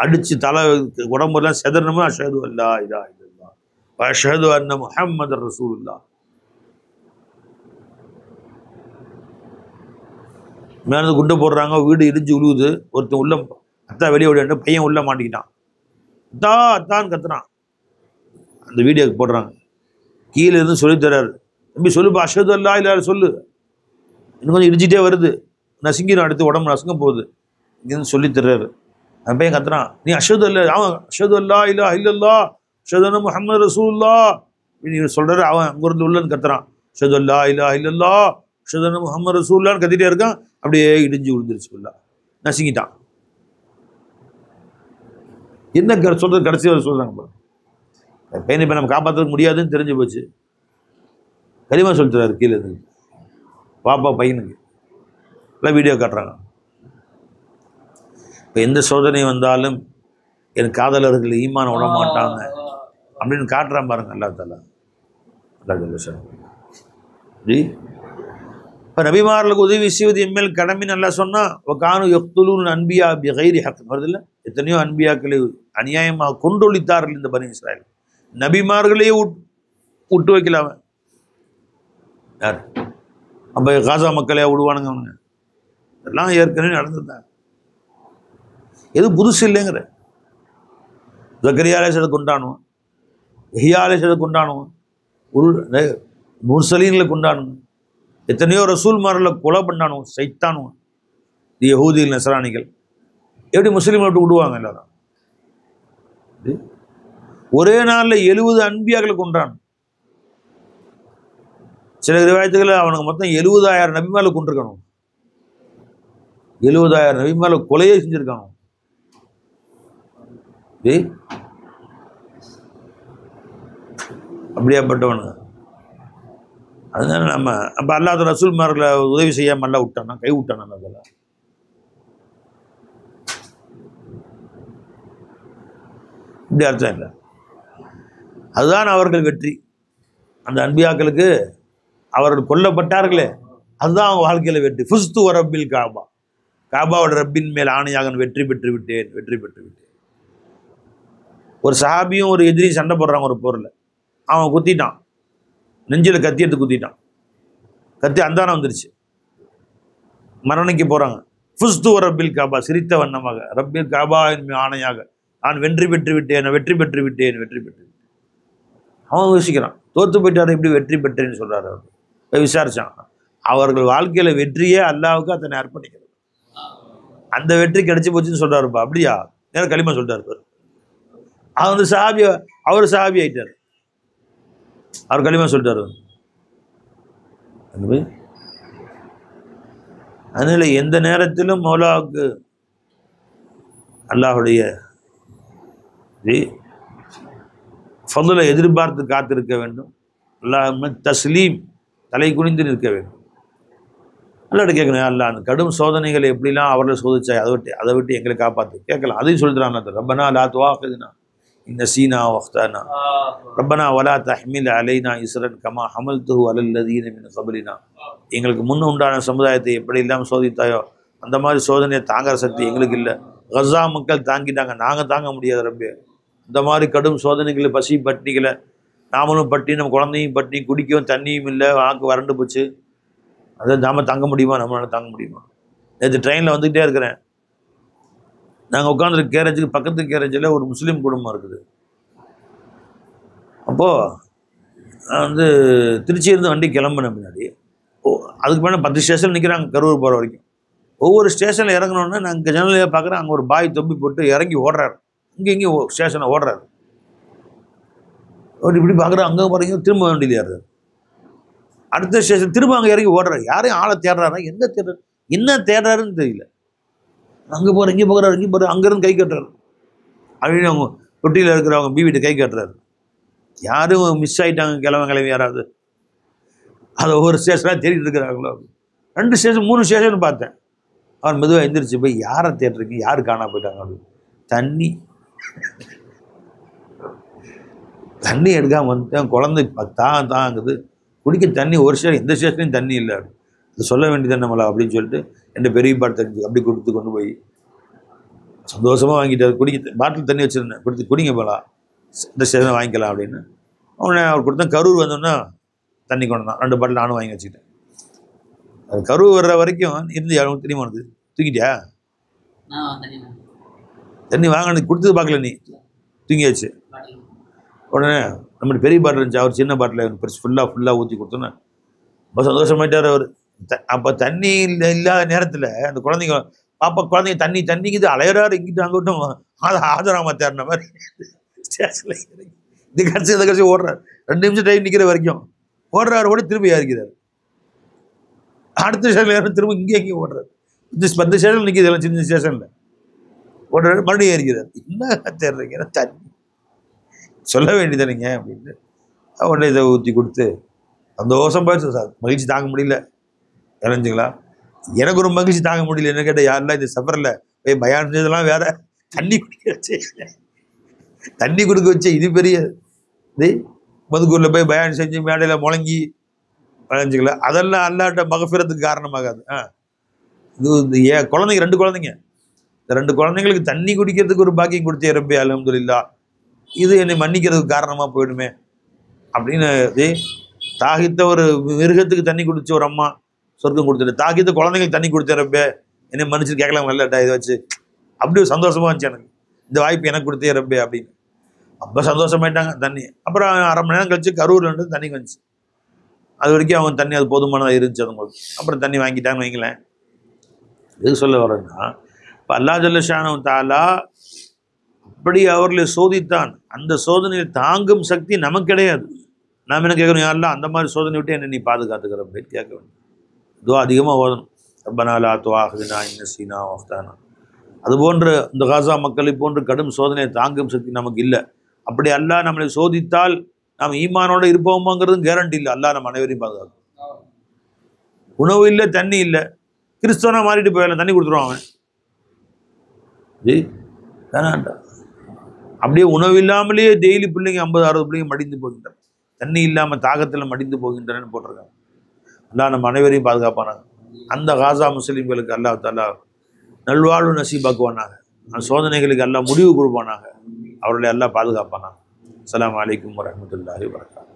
அடித்து தலை உடம்புலாம் செதறணுமோ அஷ்ஹது அல்லா இலாஹ இல்லல்லாஹ் வ அஷ்ஹது அன்ன முஹம்மதர் ரசூலுல்லாஹ். மேலே குண்டை போடுறாங்க, வீடு இடிஞ்சு விழுவுது, ஒருத்தன் உள்ள அத்தா வெளியே ஓடிட்டு பையன் உள்ளே மாட்டிக்கிட்டான். அத்தா அத்தான்னு கத்துறான். அந்த வீடியோக்கு போடுறாங்க. கீழே இருந்து சொல்லித்தராரு, தம்பி சொல்லுப்பா அஷ்ஹது அல்லா இலாஹ சொல்லு, இன்னும் கொஞ்சம் இடிச்சிட்டே வருது, நசுங்கிடும், அடுத்து உடம்பு நசுங்க போகுது, இங்கேருந்து சொல்லித்தர்றாரு. அந்த பையன் கத்துறான், நீ அஷ்ஹது அல்லா, அவன் அஷ்ஹது அல்லா இலாஹ இல்லல்லாஹ் அஷ்ஹது அன்ன முஹம்மது ரசூலுல்லாஹ் நீ சொல்கிறாரு. அவன் அங்கிருந்து உள்ளன்னு கத்துறான், அஷ்ஹது அல்லா இலாஹ இல்லல்லாஹ் அஷ்ஹது அன்ன முஹம்மது ரசூலுல்லாஹ்னு கத்திட்டே இருக்கான். அப்படியே இடிஞ்சு விழுந்துருச்சு, ஃபுல்லா நசுங்கிட்டான். என்ன சொல்றது? கடைசி வரை சொல்றாங்க, பையனை இப்போ நம்ம காப்பாற்ற முடியாதுன்னு தெரிஞ்சு போச்சு. கரிமா சொல்லித்தராரு கீழே இருந்து பாப்பா பையனுக்கு எல்லாம் வீடியோ காட்டுறாங்க. இப்போ எந்த சோதனை வந்தாலும் என் காதலர்கள் ஈமான் விட மாட்டாங்க அப்படின்னு காட்டுறான் பாருங்க அல்லா தஆலா. ஜி இப்போ நபிமார்களுக்கு உதவி செய்வது எம்மேல் கடமைன்னு நல்லா சொன்னால் கானு யக்துலூன் அன்பியா பிகைரி ஹக் வருதில்ல. எத்தனையோ அன்பியாக்களை அநியாயமாக கொண்டொழித்தார்கள் இந்த பனி இஸ்ராயீல். நபிமார்களையே விட்டு வைக்கலாம யார்? அப்போ காசா மக்களையா விடுவானுங்க அவனுங்க? இதெல்லாம் ஏற்கனவே நடந்துருந்தாங்க, எது புதுசு இல்லைங்கிற. ஜக்கரியா அலைஹிஸ்ஸலாத்தை கொண்டாடுவோம், யஹ்யா அலைஹிஸ்ஸலாத்தை கொண்டாடுவோம், முர்சலீன்களை கொண்டாடுவோம், எத்தனையோ ரசூல்மார்களை கொலை பண்ணானுவோம், சைத்தானுவோம். இந்த யஹூதிகள் நஸ்ரானிகள் எப்படி முஸ்லீம்களை விட்டு விடுவாங்க? எல்லாரும் ஒரே நாளில் 70 அன்பியாக்களை கொண்டான். சில ரிவாயத்துக்களை அவனுக்கு மொத்தம் 70,000 நபி மேலே கொண்டிருக்கணும், 70,000 நபி மேலே கொலையே செஞ்சுருக்கானோ. அப்படியாப்பட்டவனுங்க. அதனால நம்ம அப்போ அல்லாஹ் ரசூல்மார்களை உதவி செய்யாமல் நல்லா விட்டானா, கை விட்டானா? அதெல்லாம் இப்படி அர்த்தம் இல்லை. அதுதான் அவர்கள் வெற்றி. அந்த அன்பியாக்களுக்கு அவர்கள் கொல்லப்பட்டார்களே, அதுதான் அவங்க வாழ்க்கையில் வெற்றி. ஃபுஸ்து வ ரப்பில் காபா, காபாவோட ரப்பின் மேல் ஆணையாக வெற்றி பெற்று விட்டேன், வெற்றி பெற்று விட்டேன். ஒரு சஹாபியும் ஒரு எதிரி சண்டை போடுறாங்க ஒரு போரில், அவன் குத்திட்டான், நெஞ்சில் கத்தி எடுத்து குத்திட்டான். கத்தி அந்தானம் வந்துருச்சு. மரணிக்க போகிறாங்க. ஃபுஸ்து ரப்பில் காபா, சிரித்த வண்ணமாக, ரப்பில் காபா என் ஆணையாக நான் வெற்றி பெற்று விட்டேன், வெற்றி பெற்று விட்டேன், வெற்றி பெற்று. அவன் யோசிக்கிறான், தோற்று போயிட்டாரு, எப்படி வெற்றி பெற்றேன்னு சொல்கிறாரு. அவர் போய் விசாரிச்சான். அவர்கள் வாழ்க்கையில் வெற்றியே அல்லாவுக்கு அத்தனை அர்ப்பணிக்கிறது. அந்த வெற்றி கிடைச்சி போச்சுன்னு சொல்கிறாருப்பா. அப்படியா? நேரம் களிமா சொல்லிட்டாரு. அவர் வந்து சஹாபி, அவர் சஹாபி ஆயிட்டார். அவர் களிமா சொல்லிட்டாரு. அதனால எந்த நேரத்திலும் மௌலாவுக்கு அல்லாஹுடைய ஃபضலை எதிர்பார்த்து காத்திருக்க வேண்டும். அல்லாஹ் தஸ்லீம், தலை குனிந்து நிற்க வேண்டும். அல்லாஹ்ட்ட கேட்கணும், அல்லாஹ் அந்த கடும் சோதனைகளை எப்படிலாம் அவர்களை சோதிச்சாய், அதை விட்டு எங்களை காப்பாற்று கேட்கலாம். அதையும் சொல்லிட்டு ரப்பனா லா துஆகிதுனா இன் நஸீனா வ அக்தானா ரப்பனா வலா தஹ்மில் அலைனா இஸ்ரன் கமா ஹமல்துஹு அலல் லதீன மின் கப்லினா. எங்களுக்கு முன் உண்டான சமுதாயத்தை எப்படி இல்லாமல் சோதித்தாயோ அந்த மாதிரி சோதனையை தாங்குற சக்தி எங்களுக்கு இல்லை. கஸா மக்கள் தாங்கிட்டாங்க, நாங்கள் தாங்க முடியாது ரப்பே. இந்த மாதிரி கடும் சோதனைகளை, பசி பட்டினிகளை நாமளும் பட்டி, நம்ம குழந்தையும் பட்டி, குடிக்கவும் தண்ணியும் இல்லை, வாக்கு வறண்டு போச்சு. அதை நாம் தாங்க முடியுமா? நம்மளால தாங்க முடியுமா? நேற்று ட்ரெயினில் வந்துக்கிட்டே இருக்கிறேன். நாங்கள் உட்காந்துருக்க கேரேஜுக்கு பக்கத்து கேரேஜில் ஒரு முஸ்லீம் குடும்பம் இருக்குது. அப்போது நான் வந்து திருச்சியிலேருந்து வண்டி கிளம்புன பின்னாடி அதுக்கு மேலே 10 ஸ்டேஷன் நிற்கிறாங்க கரூர் போகிற வரைக்கும். ஒவ்வொரு ஸ்டேஷனில் இறங்கினோன்னே நான் இங்கே ஜன்னலையாக பார்க்குறேன், அங்கே ஒரு பாய் தொப்பி போட்டு இறங்கி ஓடுறாரு. இங்கேயும் ஸ்டேஷனை ஓடுறாரு. அவர் இப்படி பார்க்குறேன், அங்கே பாருங்க திரும்ப வண்டியில் ஏறுறாரு. அடுத்த ஸ்டேஷன் திரும்ப அங்கே இறங்கி ஓடுறாரு. யாரையும் ஆளை தேடுறாரா, என்ன தேடுறாருன்னு தெரியல. அங்கே போகிற, இங்கே போகிறாரு, இங்கே போகிறார், அங்கேருந்து கை கட்டுறாரு. அப்படின்னு அவங்க தொட்டியில் இருக்கிறவங்க பீவிட்டு கை கட்டுறாரு. யாரும் மிஸ் ஆகிட்டாங்க, கிளம்பி யாராவது அதை ஒவ்வொரு ஸ்டேஷனாக தேடிட்டு இருக்கிறாங்களோ. 2 ஸ்டேஷன் 3 ஸ்டேஷன் பார்த்தேன். அவர் மெதுவாக எந்திரிச்சு போய் யாரை தேடுறீங்க, யார் காணா போயிட்டாங்க அப்படின்னு. தண்ணி எடுக்காமல் வந்துட்டேன். குழந்தை தாங்குது, குடிக்க தண்ணி ஒரு ஸ்டேஷன், எந்த ஸ்டேஷன்லையும் தண்ணி இல்லை. அது சொல்ல வேண்டியது நம்மளா அப்படின்னு சொல்லிட்டு என் பெரிய பாட்டில் தண்ணி அப்படி கொடுத்து கொண்டு போய் சந்தோஷமாக வாங்கிட்டார். குடிக்க பாட்டில் தண்ணி வச்சுருந்தேன், கொடுத்து குடிங்க போகலாம், இந்த ஸ்டேஷனை வாங்கிக்கலாம் அப்படின்னு. அவனை அவர் கொடுத்தேன். கரூர் வந்தோன்னா தண்ணி கொண்டு தான் 2 பாட்டில் நானும் வாங்கி வச்சுக்கிட்டேன். அது கரூர் வர்ற வரைக்கும் இருந்து அவனுக்கு தெரியுமா, உனக்கு தூங்கிட்டியா? தண்ணி வாங்கினது கொடுத்தது பார்க்கல, நீ தூங்கியாச்சு. உடனே நம்மளுக்கு பெரிய பாட்டில் இருந்துச்சு, அவர் சின்ன பாட்டில் பெருசு ஃபுல்லாக ஊற்றி கொடுத்தோன்னே ரொம்ப சந்தோஷமாயிட்டார் அவர். அப்போ தண்ணி இல்லாத நேரத்தில் அந்த குழந்தைங்க குழந்தைங்க தண்ணிக்குது அலையிறாரு, இங்கிட்டு அங்கிட்டும் ஆதராம தேடின மாதிரி ஸ்டேஷனில் இந்த கடைசி ஓடுறாரு. 2 நிமிஷம் டைம் நிற்கிற வரைக்கும் ஓடுறாரு, ஓடி திரும்பி ஏறிக்கிறார். அடுத்த ஸ்டேஷனில் திரும்ப எங்கேயும் ஓடுறாரு. 10 ஸ்டேஷனில் நிற்கிது, எல்லாம் சின்ன ஸ்டேஷனில் ஓடுறாரு, மறுபடியும் ஏறிக்கிறார். என்ன தேடுறீங்க, தண்ணி சொல்ல வேண்டியதானுங்க அப்படின்ட்டு உடனே இதை ஊற்றி கொடுத்து சந்தோஷம் போயிடுச்சு சார். மகிழ்ச்சி தாங்க முடியல. இறஞ்சிங்களா, எனக்கு ஒரு மகிழ்ச்சி தாங்க முடியல. என்ன கேட்டால் யாரெல்லாம் இந்த சஃபரில் போய் பயான் செஞ்சதெல்லாம் வேற, தண்ணி கொடுக்க வச்சு இது பெரிய மதுக்கூரில் போய் பயான் செஞ்சு மேடையில் முழங்கி விளைஞ்சிக்கல. அதெல்லாம் அல்லாட்ட மகஃபிரத்துக்கு காரணமாகாது. இது குழந்தைங்க 2 குழந்தைங்க, இந்த 2 குழந்தைங்களுக்கு தண்ணி குடிக்கிறதுக்கு ஒரு பாக்கியம் கொடுத்தே ரப்பே அல்ஹம்துலில்லாஹ், இது என்னை மன்னிக்கிறதுக்கு காரணமாக போயிடுமே அப்படின்னு. தாகித்த ஒரு மிருகத்துக்கு தண்ணி குடிச்ச ஒரு அம்மா சொர்க்கம் கொடுத்துட்டு, தாகித்த குழந்தைங்களுக்கு தண்ணி கொடுத்தேறப்ப என்னை மன்னிச்சு கேட்கலாம் நல்லட்டா இதை வச்சு. அப்படி ஒரு சந்தோஷமா இருந்துச்சு எனக்கு, இந்த வாய்ப்பு எனக்கு கொடுத்தேறப்பே அப்படின்னு. அப்போ சந்தோஷமாயிட்டாங்க. தண்ணி அப்புறம் 1/2 மணி நேரம் கழிச்சு கரூர்லேருந்து தண்ணி வந்துச்சு. அது வரைக்கும் அவங்க தண்ணி அது போதுமானதாக இருந்துச்சு அவங்களுக்கு. அப்புறம் தண்ணி வாங்கிட்டாங்கன்னு வைங்களேன். எது சொல்ல வரேன்னா, இப்போ அல்லாஹ் ஜல்ல ஷானஹு தஆலா அப்படி அவர்களை சோதித்தான். அந்த சோதனையை தாங்கும் சக்தி நமக்கு கிடையாது. நாம் என்ன கேட்கணும், யாரெல்லாம் அந்த மாதிரி சோதனை விட்டு என்ன நீ பாதுகாத்துக்கிற அப்படின்னு கேட்க வேண்டும். இதுவா அதிகமாக ஓதணும். ரப்பனா லா துஆகிதுனா இன் நஸீனா வ அக்தானா. அதுபோன்ற இந்த காசா மக்களை போன்று கடும் சோதனையை தாங்கும் சக்தி நமக்கு இல்லை. அப்படி அல்லாஹ் நம்மளை சோதித்தால் நாம் ஈமானோட இருப்போமாங்கிறதும் கேரண்டி இல்லை. அல்லாஹ் நம்ம அனைவரையும் பாதுகாக்கும். உணவு இல்லை, தண்ணி இல்லை, கிறிஸ்தவனா மாறிட்டு போயிடலாம், தண்ணி கொடுத்துருவான் அவன். வேணாண்டா. அப்படியே உணவு இல்லாமலேயே டெய்லி பிள்ளைங்க 50-60 பிள்ளைங்க மடிந்து போகின்றன, தண்ணி இல்லாமல் தாகத்தில் மடிந்து போகின்றனன்னு போட்டிருக்காங்க. அல்லாஹ் நம்ம அனைவரையும் பாதுகாப்பானாங்க. அந்த காசா முஸ்லீம்களுக்கு அல்லாஹ் தஆலா நல்வாழ்வு நசீபாக்குவானாங்க. அந்த சோதனைகளுக்கு அல்லாஹ் முடிவு கொடுப்பானாங்க. அவர்களை அல்லாஹ் பாதுகாப்பானாங்க. அஸ்ஸலாமு அலைக்கும் வரஹ்மத்துல்லாஹி வபரகாத்துஹு.